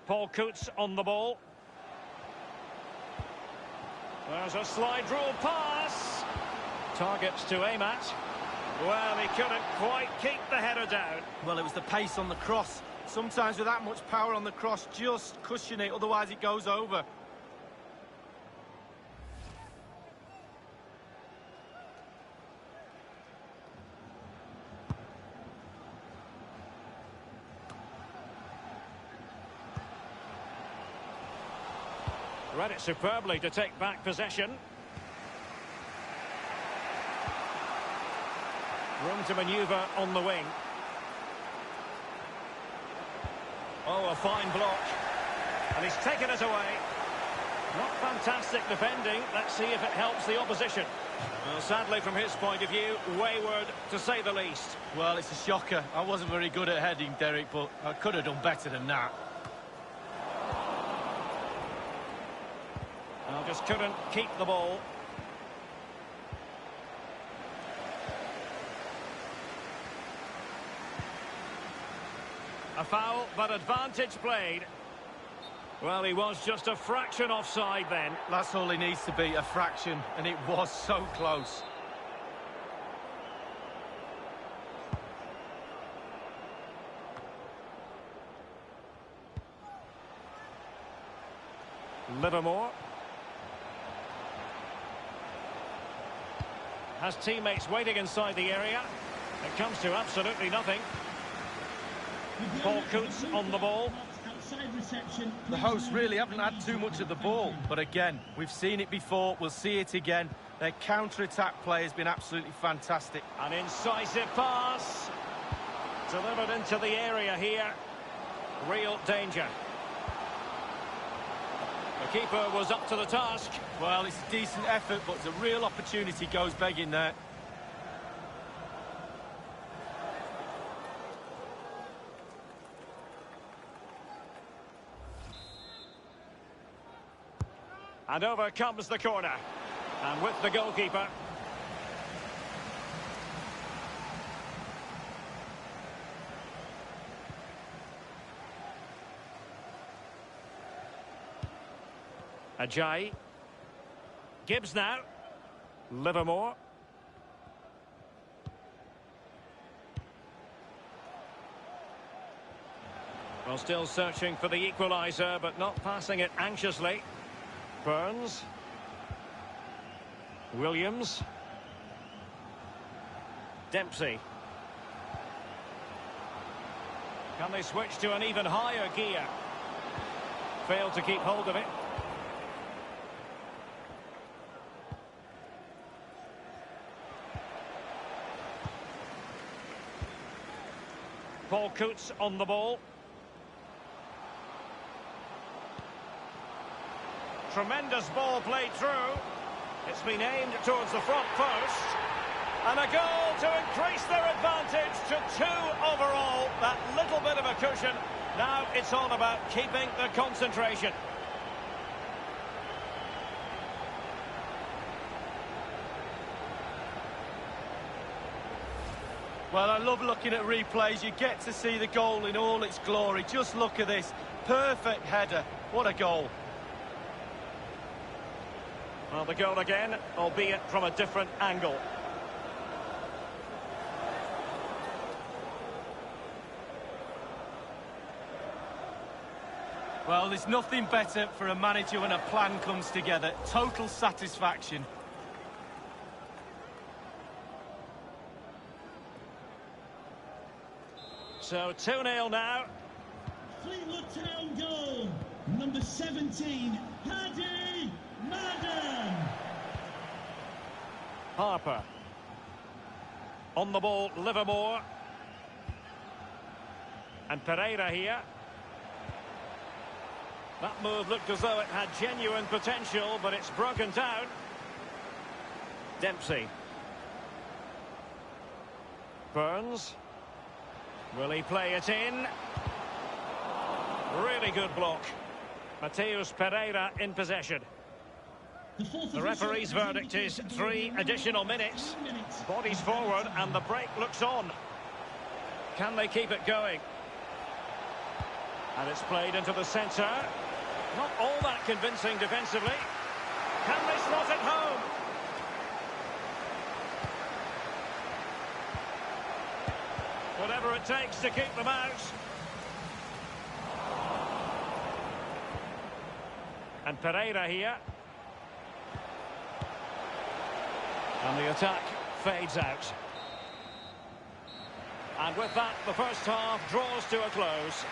Paul Coates on the ball. There's a slide rule pass. Targets to aim at. Well, he couldn't quite keep the header down. Well, it was the pace on the cross. Sometimes with that much power on the cross, just cushion it, otherwise it goes over. Read it superbly to take back possession. Room to manoeuvre on the wing. Oh, a fine block. And he's taken it away. Not fantastic defending. Let's see if it helps the opposition. Well, sadly, from his point of view, wayward, to say the least. Well, it's a shocker. I wasn't very good at heading, Derek, but I could have done better than that. Well, just couldn't keep the ball. A foul, but advantage played. Well, he was just a fraction offside then. That's all he needs to be, a fraction, and it was so close. Livermore. Has teammates waiting inside the area. It comes to absolutely nothing. Paul Coots on the ball. The hosts really haven't had too much of the ball, but again, we've seen it before, we'll see it again. Their counter-attack play has been absolutely fantastic. An incisive pass. Delivered into the area here. Real danger. The keeper was up to the task. Well, it's a decent effort, but the real opportunity goes begging there. And over comes the corner. And with the goalkeeper. Ajayi. Gibbs now. Livermore. Well, still searching for the equaliser, but not passing it anxiously. Burns. Williams. Dempsey. Can they switch to an even higher gear? Failed to keep hold of it. Paul Coots on the ball. Tremendous ball played through. It's been aimed towards the front post. And a goal to increase their advantage to 2 overall. That little bit of a cushion. Now it's all about keeping the concentration. Well, I love looking at replays. You get to see the goal in all its glory. Just look at this. Perfect header. What a goal. Well, the goal again, albeit from a different angle. Well, there's nothing better for a manager when a plan comes together. Total satisfaction. So 2-0 now. Fleetwood Town goal. Number 17, Paddy Madden. Harper. On the ball, Livermore. And Pereira here. That move looked as though it had genuine potential, but it's broken down. Dempsey. Burns. Will he play it in? Really good block. Mateus Pereira in possession. The referee's verdict is 3 additional minutes. Bodies forward and the break looks on. Can they keep it going? And it's played into the centre. Not all that convincing defensively. Can they slot it home? Whatever it takes to keep them out. And Pereira here. And the attack fades out. And with that, the first half draws to a close.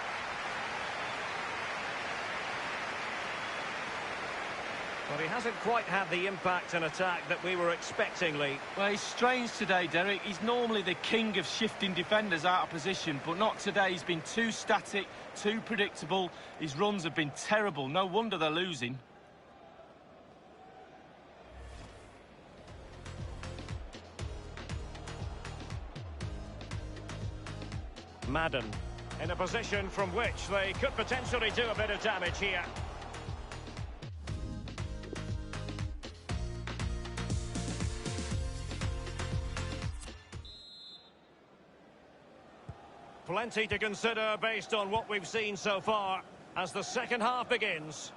But he hasn't quite had the impact and attack that we were expecting, Lee. Well, he's strange today, Derek. He's normally the king of shifting defenders out of position, but not today. He's been too static, too predictable. His runs have been terrible. No wonder they're losing. Madden in a position from which they could potentially do a bit of damage here. Plenty to consider based on what we've seen so far as the second half begins.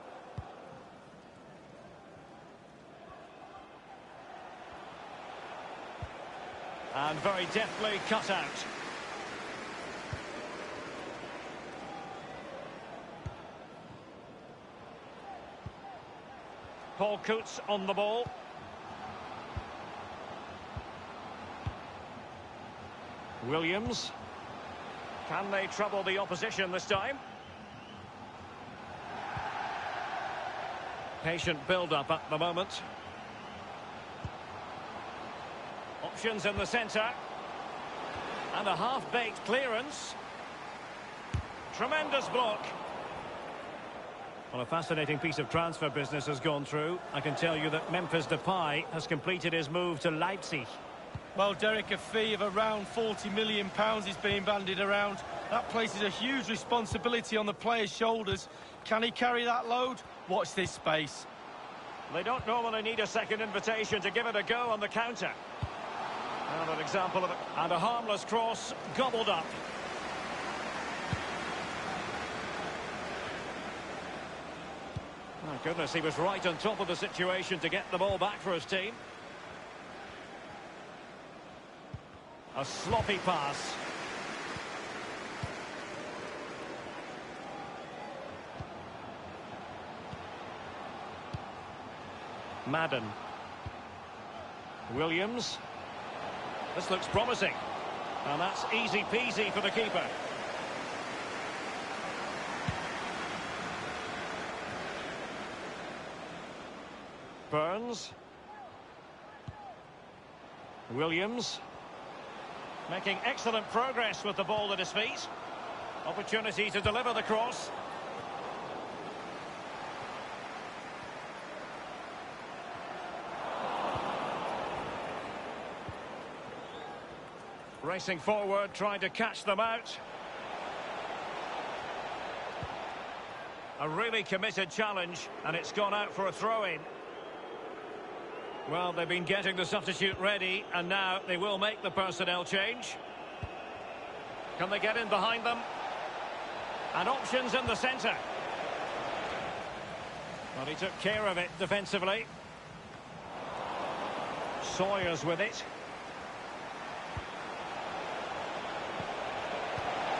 And very deftly cut out. Paul Coots on the ball. Williams. Can they trouble the opposition this time? Patient build-up at the moment. Options in the centre. And a half-baked clearance. Tremendous block. Well, a fascinating piece of transfer business has gone through. I can tell you that Memphis Depay has completed his move to Leipzig. Well, Derek, a fee of around £40 million is being bandied around. That places a huge responsibility on the player's shoulders. Can he carry that load? Watch this space. They don't normally need a second invitation to give it a go on the counter. And an example of it. And a harmless cross gobbled up. My goodness, he was right on top of the situation to get the ball back for his team. A sloppy pass. Madden. Williams. This looks promising. And that's easy peasy for the keeper. Burns. Williams. Making excellent progress with the ball at his feet. Opportunity to deliver the cross. Racing forward, trying to catch them out. A really committed challenge, and it's gone out for a throw-in. Well, they've been getting the substitute ready, and now they will make the personnel change. Can they get in behind them? And options in the centre. Well, he took care of it defensively. Sawyer's with it.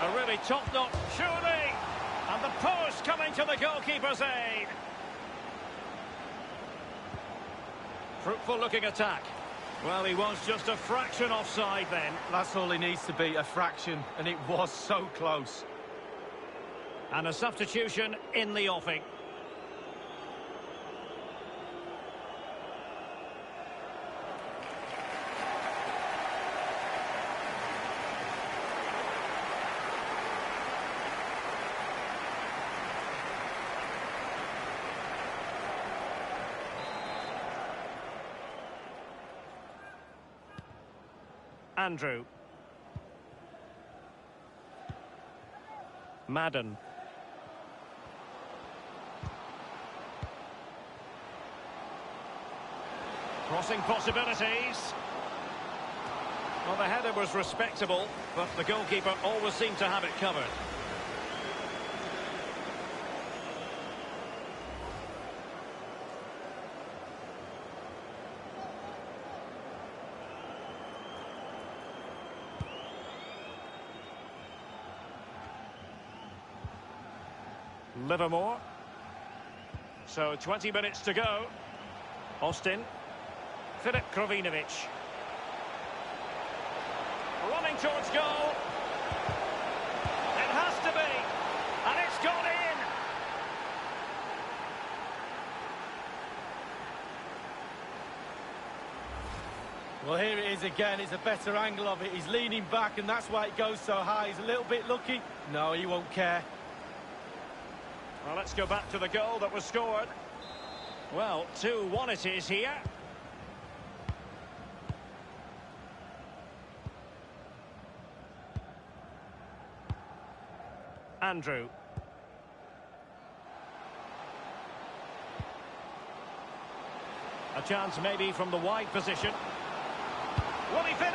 A really top-notch shooting! And the post coming to the goalkeeper's aid. Fruitful-looking attack. Well, he was just a fraction offside then. That's all he needs to be, a fraction, and it was so close. And a substitution in the offing. Andrew. Madden. Crossing possibilities. Well, the header was respectable, but the goalkeeper always seemed to have it covered. Livermore. So 20 minutes to go. Austin. Filip Krovinovic. Running towards goal. It has to be. And it's gone Well, here it is again. It's a better angle of it. He's leaning back, and that's why it goes so high. He's a little bit lucky. No, he won't care. Well, let's go back to the goal that was scored. Well, 2-1 it is here. Andrew. A chance maybe from the wide position. Will he finish?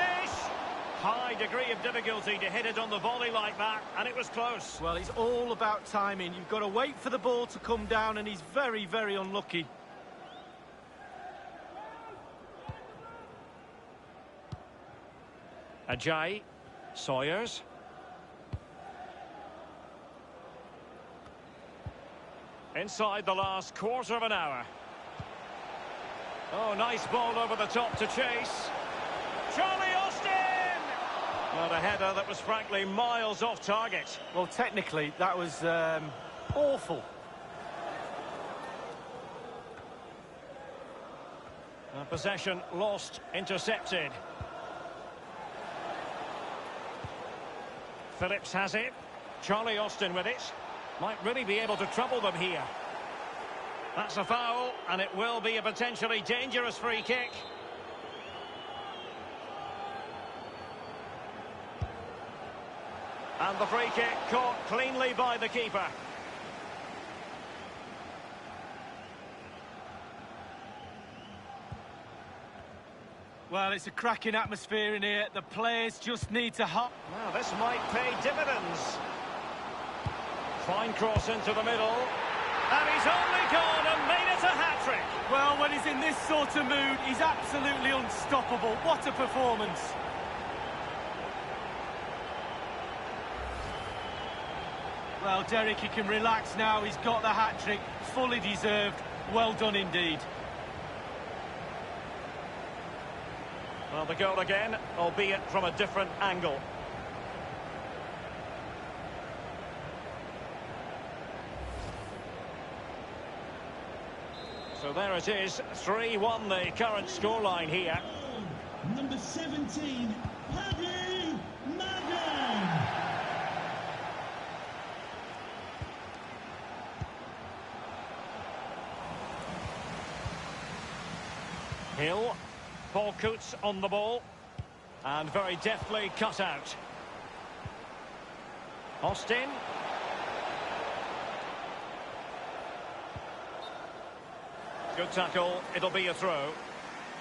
High degree of difficulty to hit it on the volley like that, and it was close. Well, it's all about timing. You've got to wait for the ball to come down, and he's very, very unlucky. Ajayi. Sawyers. Inside the last quarter of an hour. Oh, nice ball over the top to chase. Charlie Austin! Well, a header that was frankly miles off target. Well, technically, that was awful. Possession lost, intercepted. Phillips has it. Charlie Austin with it. Might really be able to trouble them here. That's a foul, and it will be a potentially dangerous free kick. And the free kick caught cleanly by the keeper. Well, it's a cracking atmosphere in here. The players just need to hop. Now, this might pay dividends. Fine cross into the middle. And he's only gone and made it a hat-trick. Well, when he's in this sort of mood, he's absolutely unstoppable. What a performance. Well, Derek, he can relax now. He's got the hat-trick. Fully deserved. Well done indeed. Well, the goal again, albeit from a different angle. So there it is, 3-1 the current scoreline here. Number 17, Paddy Madden. Hill, Paul Coots on the ball, and very deftly cut out. Austin. Good tackle, it'll be a throw.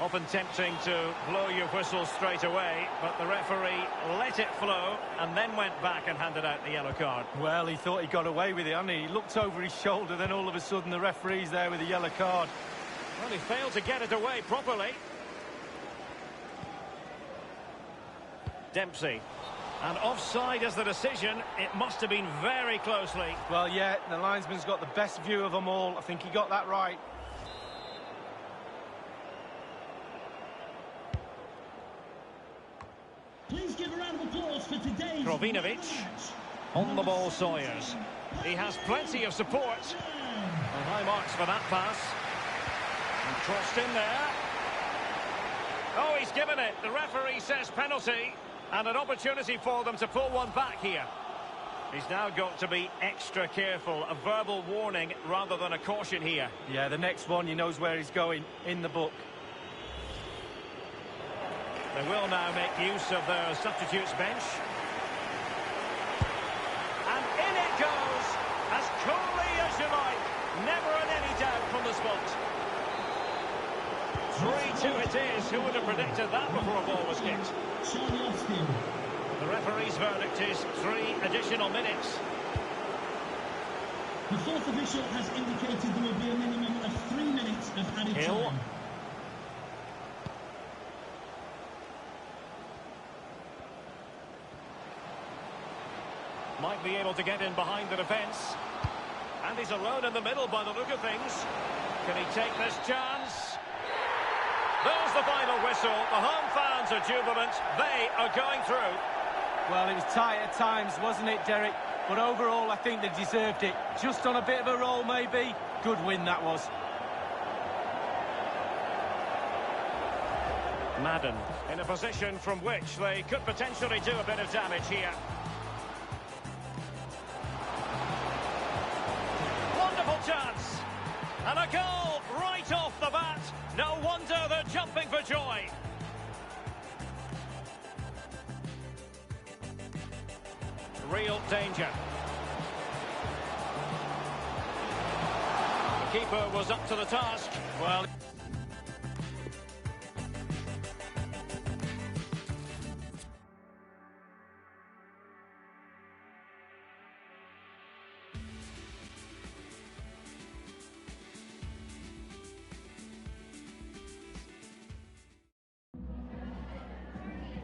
Often tempting to blow your whistle straight away, but the referee let it flow and then went back and handed out the yellow card. Well, he thought he got away with it, hadn't he? He looked over his shoulder, then all of a sudden the referee's there with a yellow card. Well, he failed to get it away properly. Dempsey. And offside as the decision. It must have been very closely. Well, yeah, the linesman's got the best view of them all. I think he got that right. Please give a round of applause for today's Krovinovic. On the ball, Sawyers. He has plenty of support. And high marks for that pass. And crossed in there. Oh, he's given it. The referee says penalty. And an opportunity for them to pull one back here. He's now got to be extra careful. A verbal warning rather than a caution here. Yeah, the next one, he knows where he's going in the book. They will now make use of their substitutes bench. And in it goes, as coolly as you like. Never in any doubt from the spot. 3-2 it is. Who would have predicted that before a ball was kicked? Charlie Austin. The referee's verdict is 3 additional minutes. The fourth official has indicated there will be a minimum of 3 minutes of added Hill. time. Might be able to get in behind the defence. And he's alone in the middle by the look of things. Can he take this chance? There's the final whistle. The home fans are jubilant. They are going through. Well, it was tight at times, wasn't it, Derek? But overall, I think they deserved it. Just on a bit of a roll, maybe. Good win, that was. Madden in a position from which they could potentially do a bit of damage here. Wonderful chance. And a goal right off the bat. No wonder they're jumping for joy. Real danger. The keeper was up to the task. Well...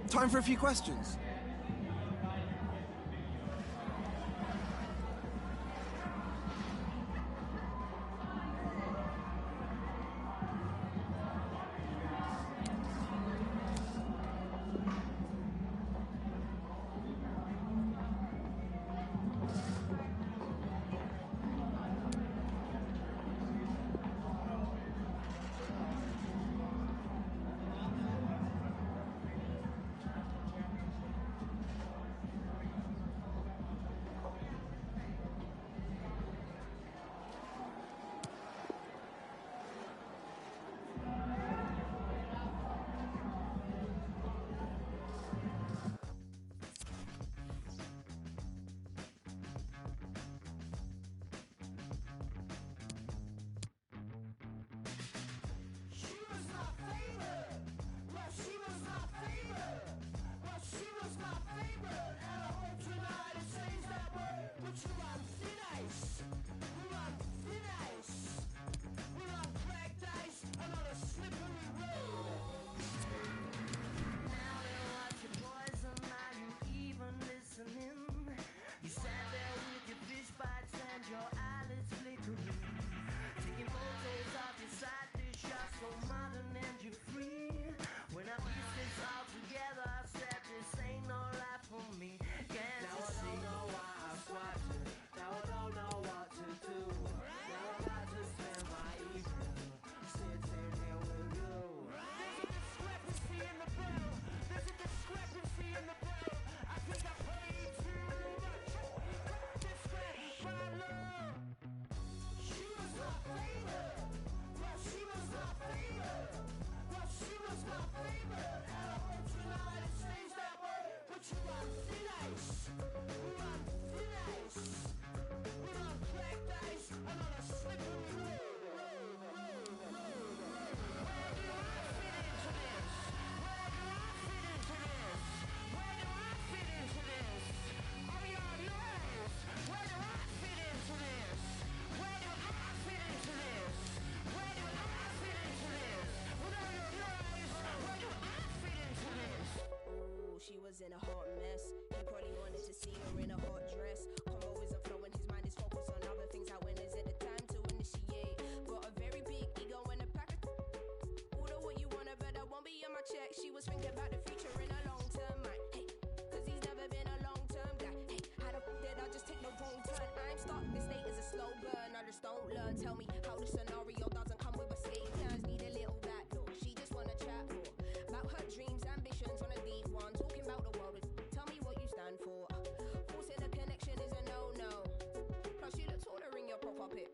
Time for a few questions. In a hot mess, he probably wanted to see her in a hot dress. Combo isn't flowing, his mind is focused on other things. Like when is it the time to initiate? Got a very big ego and a pack of order what you wanna, but I won't be on my check. She was thinking about the future in a long term mind. Hey, cause he's never been a long term guy. Hey, how the f did I just take the wrong turn? I'm stuck, this state is a slow burn. I just don't learn. Tell me how the scenario doesn't come with escape plans. Need a little backdoor. She just wanna chat more about her dreams, ambitions on a deep one. Talking about the world. Tell me what you stand for. Forcing a connection is a no-no. Plus you look taller in your profile pic.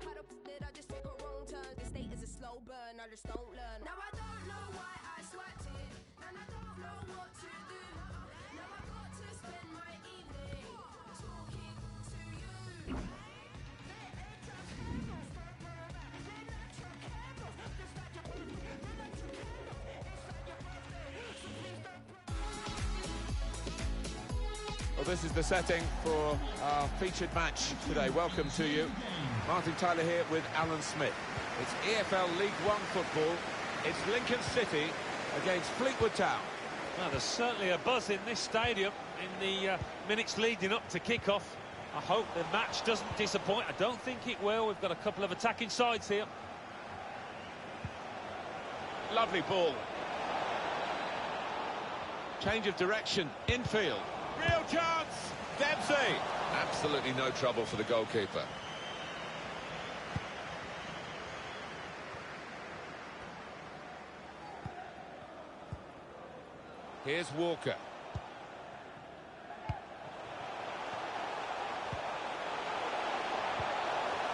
How the f did I just take a wrong turn? This state is a slow burn, I just don't learn. Now I don't know why I swiped it, and I don't know what to do. Now I got to spend my evening talking to you. Well, this is the setting for our featured match today. Welcome to you. Martin Tyler here with Alan Smith. It's EFL League One football. It's Lincoln City against Fleetwood Town. Well, there's certainly a buzz in this stadium in the minutes leading up to kick-off. I hope the match doesn't disappoint. I don't think it will. We've got a couple of attacking sides here. Lovely ball. Change of direction, infield. Real chance, Dempsey. Absolutely no trouble for the goalkeeper. Here's Walker.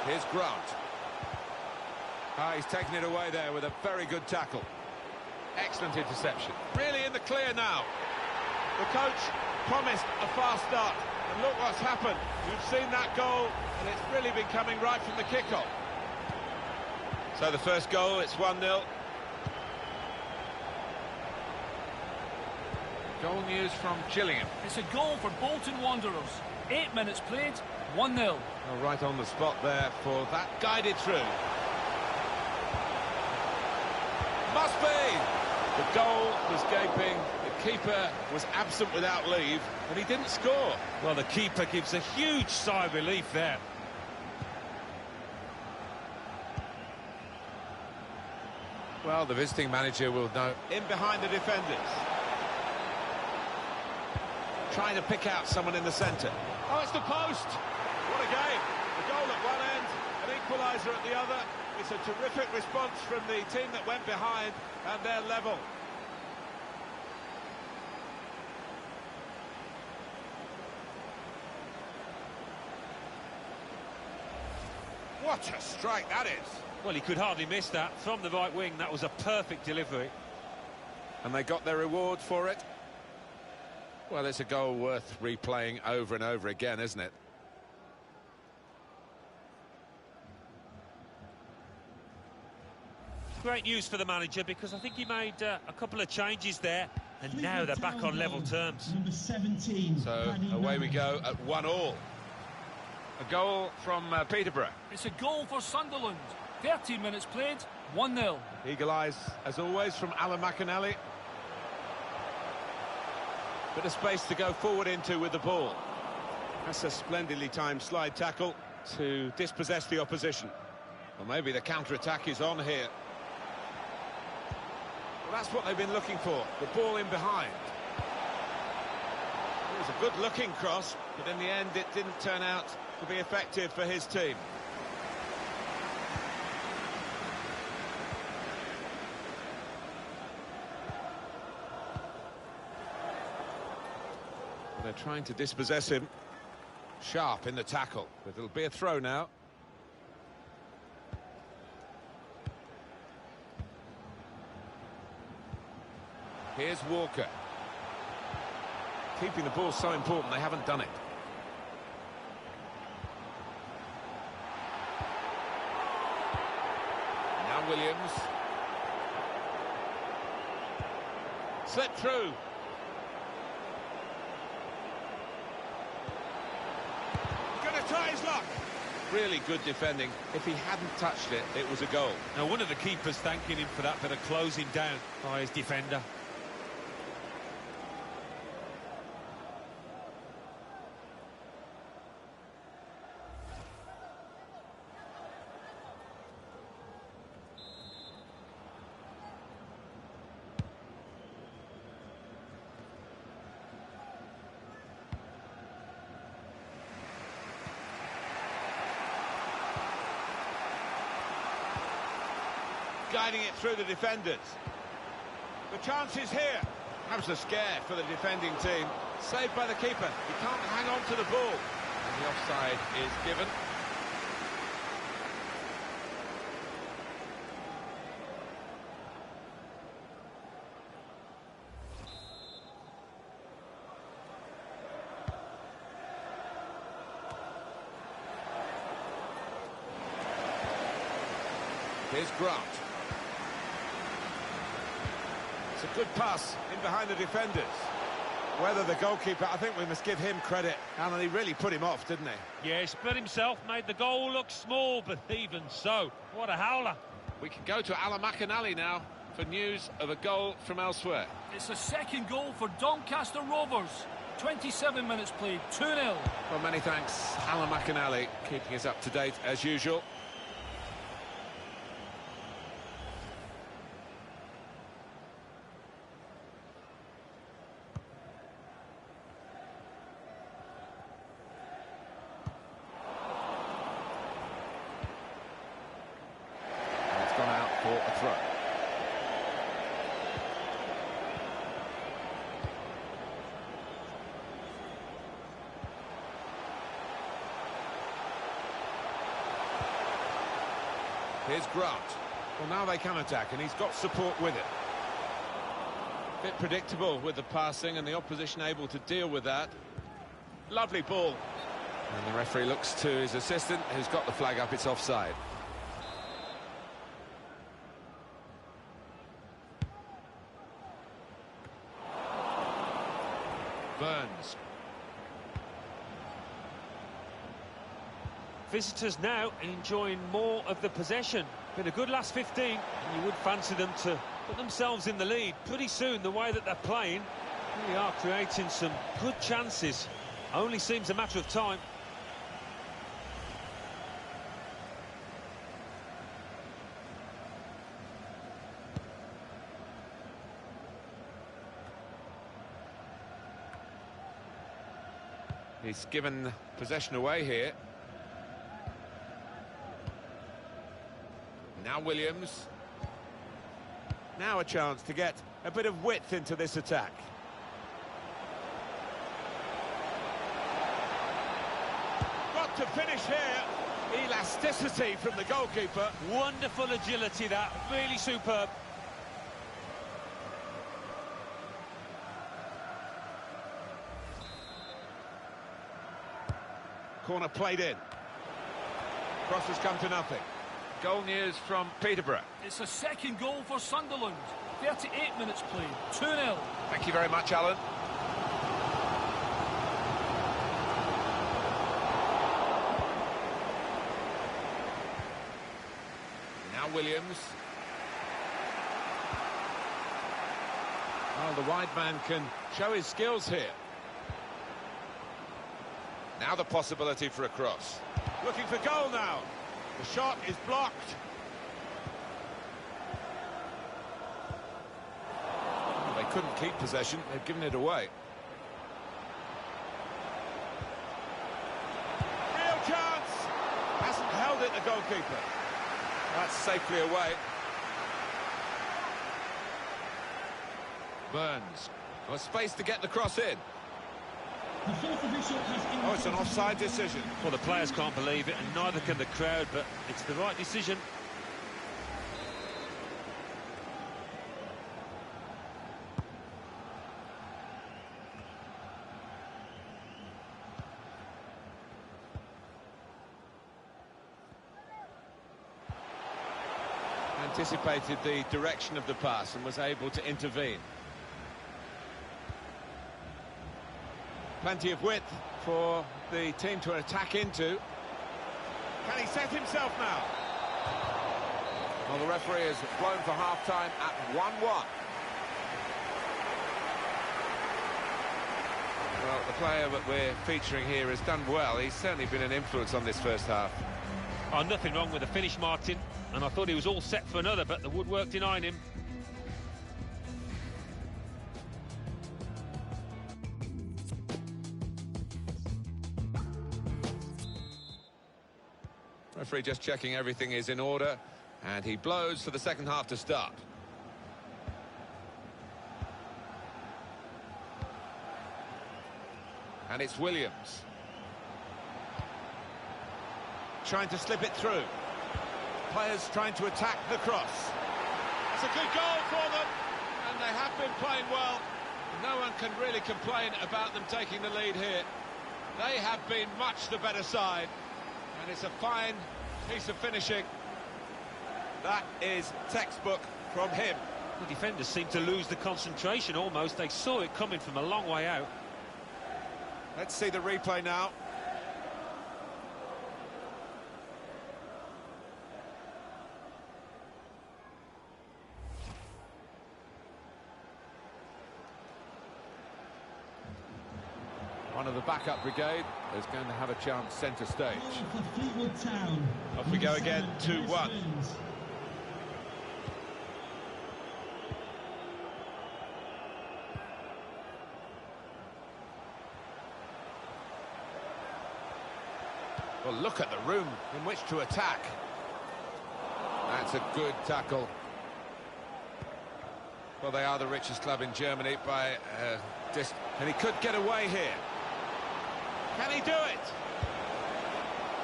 Here's Grant. He's taken it away there with a very good tackle. Excellent interception. Really in the clear now. The coach promised a fast start, and look what's happened. You've seen that goal, and it's really been coming right from the kickoff. So the first goal, it's 1-0. Goal news from Gillingham. It's a goal for Bolton Wanderers. 8 minutes played, 1-0. Well, right on the spot there for that guided through. Must be! The goal was gaping, the keeper was absent without leave, and he didn't score. Well, the keeper gives a huge sigh of relief there. Well, the visiting manager will know. In behind the defenders. Trying to pick out someone in the centre. Oh, it's the post! What a game! A goal at one end, an equaliser at the other. It's a terrific response from the team that went behind, and they're level. What a strike that is! Well, he could hardly miss that. From the right wing, that was a perfect delivery. And they got their reward for it. Well, it's a goal worth replaying over and over again, isn't it? Great news for the manager, because I think he made a couple of changes there, and now they're back on level terms. Number 17. So away we go at 1-1. A goal from Peterborough. It's a goal for Sunderland. 13 minutes played, 1-0. Eagle eyes, as always, from Alan McAnally. Bit of space to go forward into with the ball. That's a splendidly timed slide tackle to dispossess the opposition. Well, maybe the counter-attack is on here. Well, that's what they've been looking for, the ball in behind. It was a good-looking cross, but in the end it didn't turn out to be effective for his team. They're trying to dispossess him. Sharp in the tackle, but it'll be a throw now. Here's Walker. Keeping the ball so important, they haven't done it. Now Williams. Slipped through. Try his luck. Really good defending. If he hadn't touched it, it was a goal. Now, one of the keepers thanking him for that bit of closing down by his defender. Guiding it through the defenders. The chance is here. That was a scare for the defending team. Saved by the keeper. He can't hang on to the ball. And the offside is given. Here's Grant. It's a good pass in behind the defenders. Whether the goalkeeper, I think we must give him credit. And he really put him off, didn't he? Yeah, he split himself, made the goal look small, but even so, what a howler. We can go to Alan McAnally now for news of a goal from elsewhere. It's the second goal for Doncaster Rovers. 27 minutes played, 2-0. Well, many thanks, Alan McAnally, keeping us up to date as usual. Gone out for a throw. Here's Grant. Well, now they can attack, and he's got support with it. Bit predictable with the passing, and the opposition able to deal with that. Lovely ball. And the referee looks to his assistant, who's got the flag up. It's offside. Burns. Visitors now enjoying more of the possession. Been a good last 15, and you would fancy them to put themselves in the lead pretty soon. The way that they're playing, they are creating some good chances. Only seems a matter of time. He's given possession away here. Now Williams. Now a chance to get a bit of width into this attack. Got to finish here. Elasticity from the goalkeeper. Wonderful agility, that. Really superb. Corner played in. Cross has come to nothing. Goal news from Peterborough. It's a second goal for Sunderland. 38 minutes played. 2-0. Thank you very much, Alan. Now Williams. Well, the wide man can show his skills here. Now the possibility for a cross. Looking for goal now. The shot is blocked. They couldn't keep possession. They've given it away. Real chance. Hasn't held it, the goalkeeper. That's safely away. Burns. Well, space to get the cross in. Oh, it's an offside decision. Well, the players can't believe it, and neither can the crowd, but it's the right decision. Anticipated the direction of the pass and was able to intervene. Plenty of width for the team to attack into. Can he set himself now? Well, the referee has blown for half-time at 1-1. Well, the player that we're featuring here has done well. He's certainly been an influence on this first half. Oh, nothing wrong with the finish, Martin. And I thought he was all set for another, but the woodwork denying him. Referee just checking everything is in order, and he blows for the second half to start. And it's Williams. Trying to slip it through. Players trying to attack the cross. It's a good goal for them, and they have been playing well. No one can really complain about them taking the lead here. They have been much the better side. And it's a fine piece of finishing. That is textbook from him. The defenders seem to lose the concentration almost. They saw it coming from a long way out. Let's see the replay now. One of the backup brigade is going to have a chance centre stage. Off we go again, 2-1. Well, look at the room in which to attack. That's a good tackle. Well, they are the richest club in Germany by and he could get away here. Can he do it?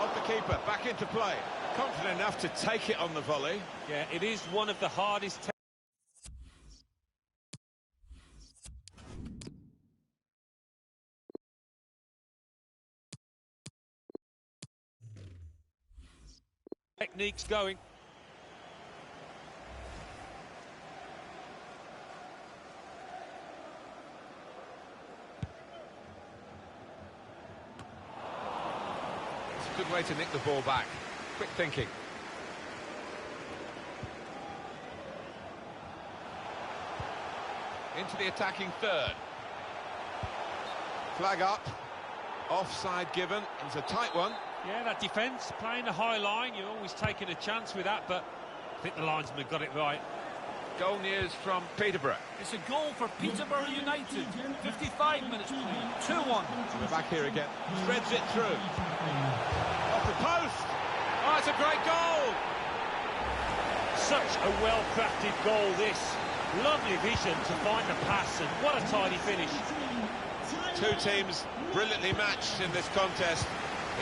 Off the keeper, back into play. Confident enough to take it on the volley. Yeah, it is one of the hardest techniques going. It's a good way to nick the ball back. Quick thinking. Into the attacking third. Flag up. Offside given. It was a tight one. Yeah, that defence, playing a high line, you're always taking a chance with that, but I think the linesman got it right. Goal news from Peterborough. It's a goal for Peterborough United. 55 minutes played. 2-1. We're back here again. Threads it through. Off the post. Oh, it's a great goal. Such a well-crafted goal, this. Lovely vision to find the pass, and what a tidy finish. Two teams brilliantly matched in this contest.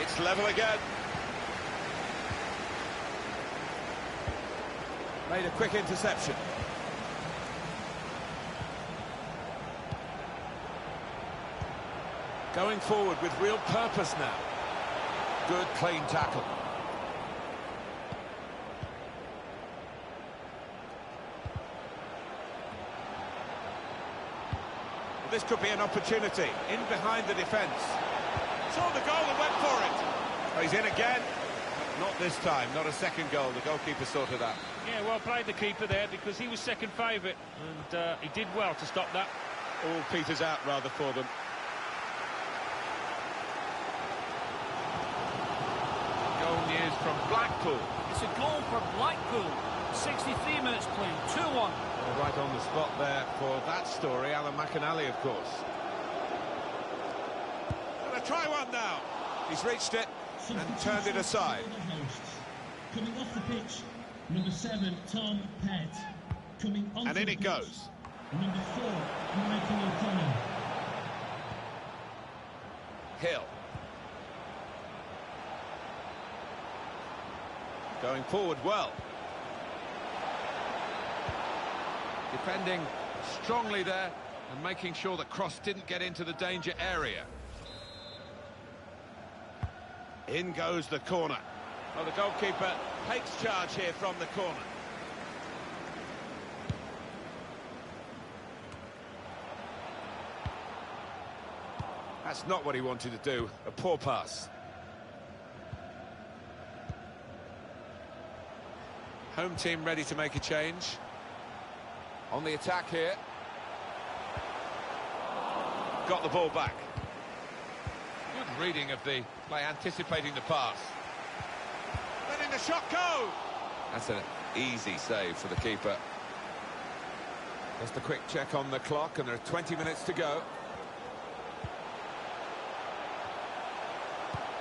It's level again. Made a quick interception. Going forward with real purpose now. Good, clean tackle. This could be an opportunity. In behind the defence. Saw the goal and went for it. Oh, he's in again. Not this time, not a second goal. The goalkeeper sorted that. Yeah, well played the keeper there, because he was second favourite, and he did well to stop that. All peters out rather for them. Goal news from Blackpool. It's a goal for Blackpool. 63 minutes played. 2-1. Well, right on the spot there for that story, Alan McAnally, of course. Gonna try one now. He's reached it and turned it aside. Coming off the pitch, number 7, Tom Pett. Coming on. And in it goes. Number 4, Michael O'Connor. Hill. Going forward well. Defending strongly there and making sure the cross didn't get into the danger area. In goes the corner. Well, the goalkeeper takes charge here from the corner. That's not what he wanted to do. A poor pass. Home team ready to make a change. On the attack here. Got the ball back. Good reading of the play, anticipating the pass. Letting the shot go! That's an easy save for the keeper. Just a quick check on the clock, and there are 20 minutes to go.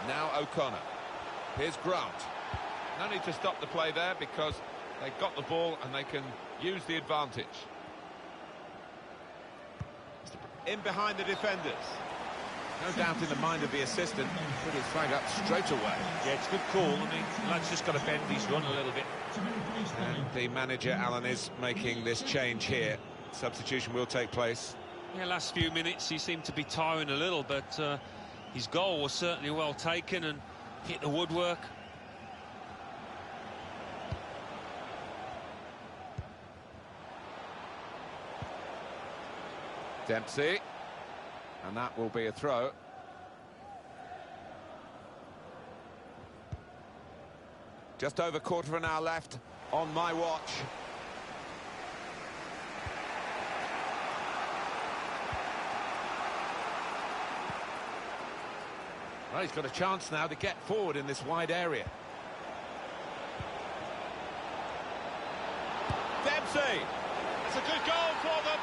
Now O'Connor. Here's Grant. No need to stop the play there, because they've got the ball and they can use the advantage. In behind the defenders. No doubt in the mind of the assistant, put his flag up straight away. Yeah, it's a good call. I mean, the lad's just got to bend his run a little bit. And the manager, Alan, is making this change here. Substitution will take place. Yeah, last few minutes he seemed to be tiring a little, but his goal was certainly well taken and hit the woodwork. Dempsey, and that will be a throw. Just over quarter of an hour left on my watch. Well, he's got a chance now to get forward in this wide area. Dempsey! It's a good goal for them.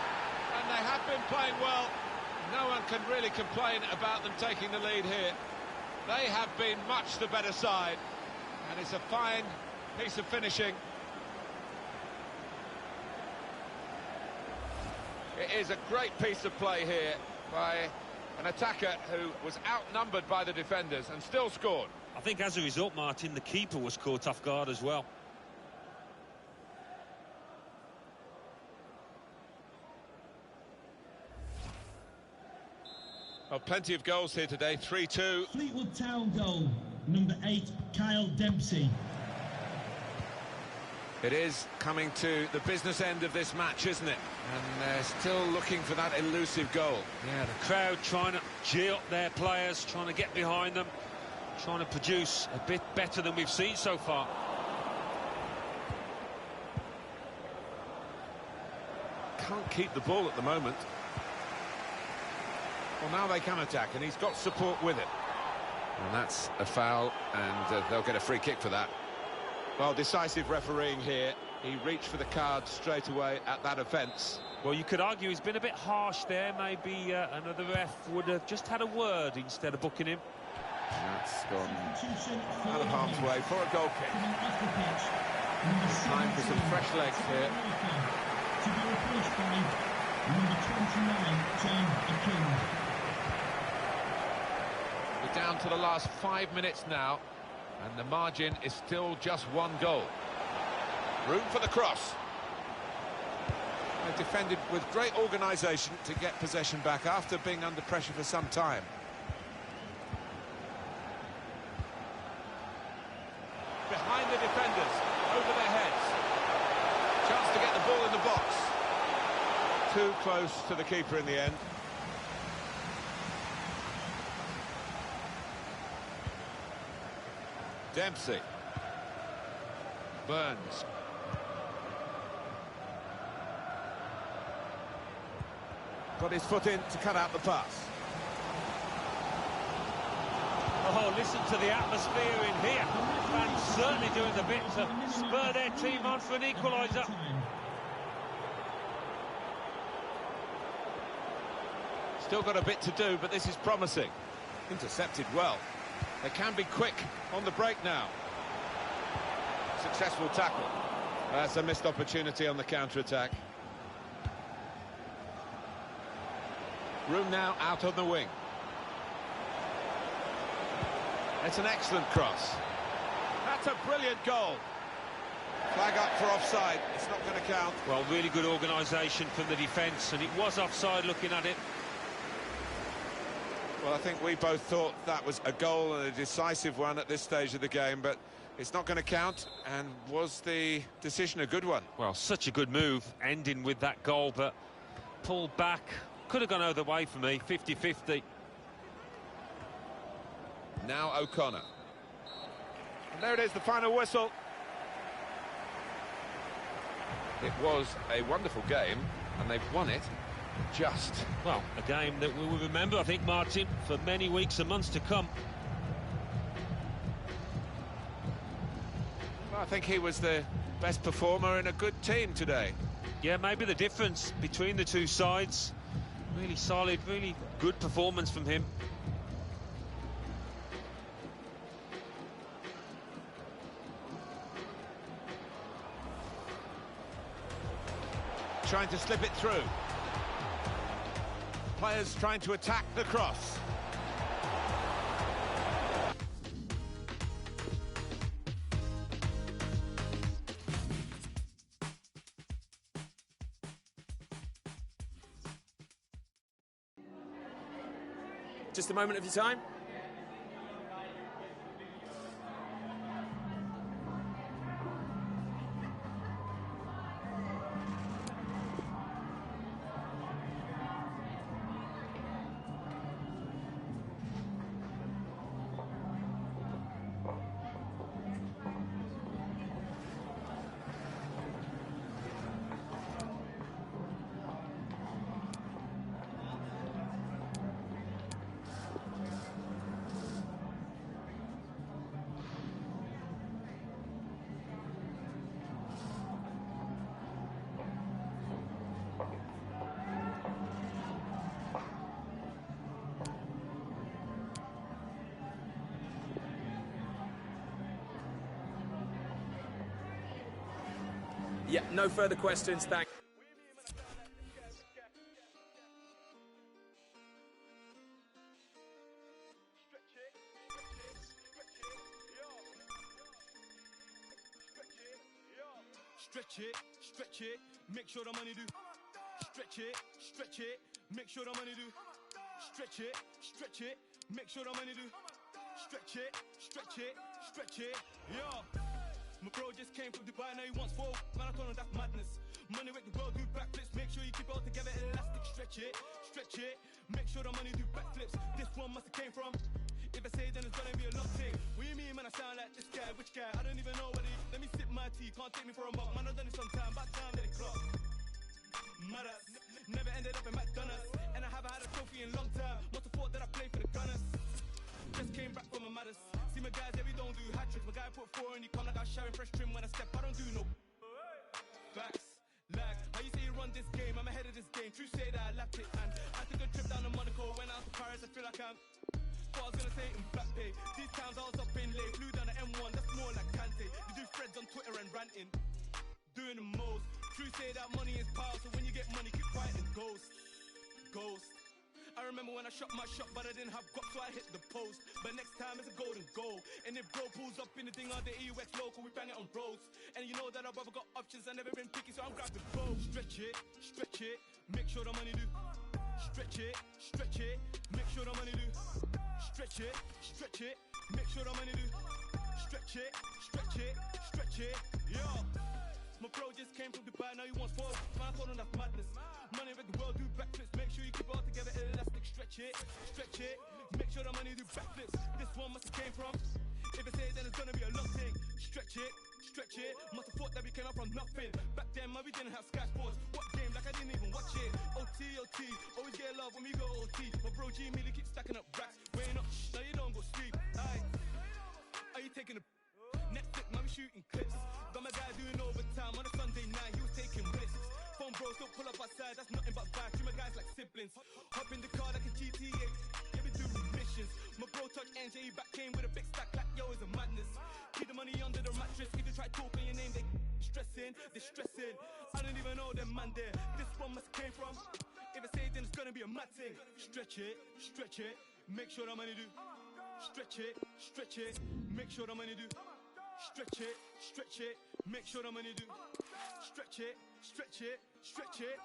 And they have been playing well. No one can really complain about them taking the lead here. They have been much the better side. And it's a fine piece of finishing. It is a great piece of play here by an attacker who was outnumbered by the defenders and still scored. I think as a result, Martin, the keeper was caught off guard as well. Well, plenty of goals here today, 3-2. Fleetwood Town goal, number 8, Kyle Dempsey. It is coming to the business end of this match, isn't it? And they're still looking for that elusive goal. Yeah, the crowd trying to cheer up their players, trying to get behind them, trying to produce a bit better than we've seen so far. Can't keep the ball at the moment. Well, now they can attack, and he's got support with it. And that's a foul, and they'll get a free kick for that. Well, decisive refereeing here. He reached for the card straight away at that offence. Well, you could argue he's been a bit harsh there. Maybe another ref would have just had a word instead of booking him. That's gone out of harm's way for a goal kick. Time for some fresh legs here. To be replaced by number 29, John Akin. We're down to the last 5 minutes now, and the margin is still just one goal. Room for the cross. They defended with great organisation to get possession back after being under pressure for some time. Behind the defenders, over their heads. Chance to get the ball in the box. Too close to the keeper in the end. Dempsey. Burns. Got his foot in to cut out the pass. Oh, listen to the atmosphere in here. Fans certainly doing the bit to spur their team on for an equaliser. Still got a bit to do, but this is promising. Intercepted well. They can be quick on the break now. Successful tackle. That's a missed opportunity on the counter-attack. Room now out on the wing. It's an excellent cross. That's a brilliant goal. Flag up for offside. It's not going to count. Well, really good organisation from the defence, and it was offside looking at it. Well, I think we both thought that was a goal and a decisive one at this stage of the game, but it's not going to count. And was the decision a good one? Well, such a good move, ending with that goal, but pulled back. Could have gone either way for me, 50-50. Now O'Connor. And there it is, the final whistle. It was a wonderful game, and they've won it just. Well, a game that we will remember, I think, Martin, for many weeks and months to come. Well, I think he was the best performer in a good team today. Yeah, maybe the difference between the two sides. Really solid, really good performance from him. Trying to slip it through. Players trying to attack the cross. Just a moment of your time. Yeah, no further questions, thank you. Stretch it, make sure the money do. Stretch it, make sure the money do. Stretch it, make sure the money do. Stretch it, yo. My bro just came from Dubai, now he wants 4. Man, I told him that's madness. Money make the world do backflips. Make sure you keep it all together, elastic. Stretch it, make sure the money do backflips. This one must have came from. If I say then it's gonna be a lot thing. What do you mean, man? I sound like this guy, which guy? I don't even know what he. Let me sip my tea, can't take me for a mug. Man, I've done it sometime, about time that it clock. Mad ass, never ended up in McDonald's. And I haven't had a trophy in a long time. Must have thought that I played for the Gunners. Just came back from a matters. See my guys, yeah, we don't do hat tricks. My guy put 4 and he come like I was showering fresh trim when I step. I don't do no facts. Lag, how you say you run this game? I'm ahead of this game. True say that I lapped it, and I took a trip down to Monaco. Went out to Paris, I feel like I'm. What I was gonna say in black pay. These times I was up in late, flew down the M1. That's more like Kante. They do threads on Twitter and ranting, doing the most. True say that money is power, so when you get money, keep quiet and ghost. I remember when I shot my shot, but I didn't have guap, so I hit the post. But next time it's a golden goal. And if bro pulls up in the thing on the EUX local, we bang it on roads. And you know that I've ever got options, I've never been picky, so I'm grabbing both. Stretch it, make sure the money do. Stretch it, make sure the money do. Stretch it, make sure the money do. Stretch it, yo. My bro just came from Dubai, now he wants 4. Man, I told him that's madness. Money with the world do backflips. Make sure you keep it all together, elastic. Stretch it, make sure the money do backflips. This one must have came from. If I say it, then it's gonna be a long thing. Stretch it, must have thought that we came up from nothing. Back then, man, we didn't have Sky Sports. What game? Like I didn't even watch it. OT, always get love when we go OT. My bro G Millie keeps stacking up racks. Weighing up, now you don't go sleep. Aye. Are you taking a Netflix, man, we shooting clips. Got my guy doing overtime on a Sunday night, he was taking risks. Phone bros don't pull up outside, that's nothing but vibe. Treat my guys like siblings. Hop in the car like a GTA, yeah, we do missions. My bro touch NJ, he back came with a big stack like yo, it's a madness. Keep the money under the mattress, if you try talking your name, they stressing. I don't even know them man there. This one must came from. If I say it, then it's gonna be a mad thing. Stretch it, make sure the money do. Stretch it, make sure the money do. Stretch it, make sure the money do. Stretch it,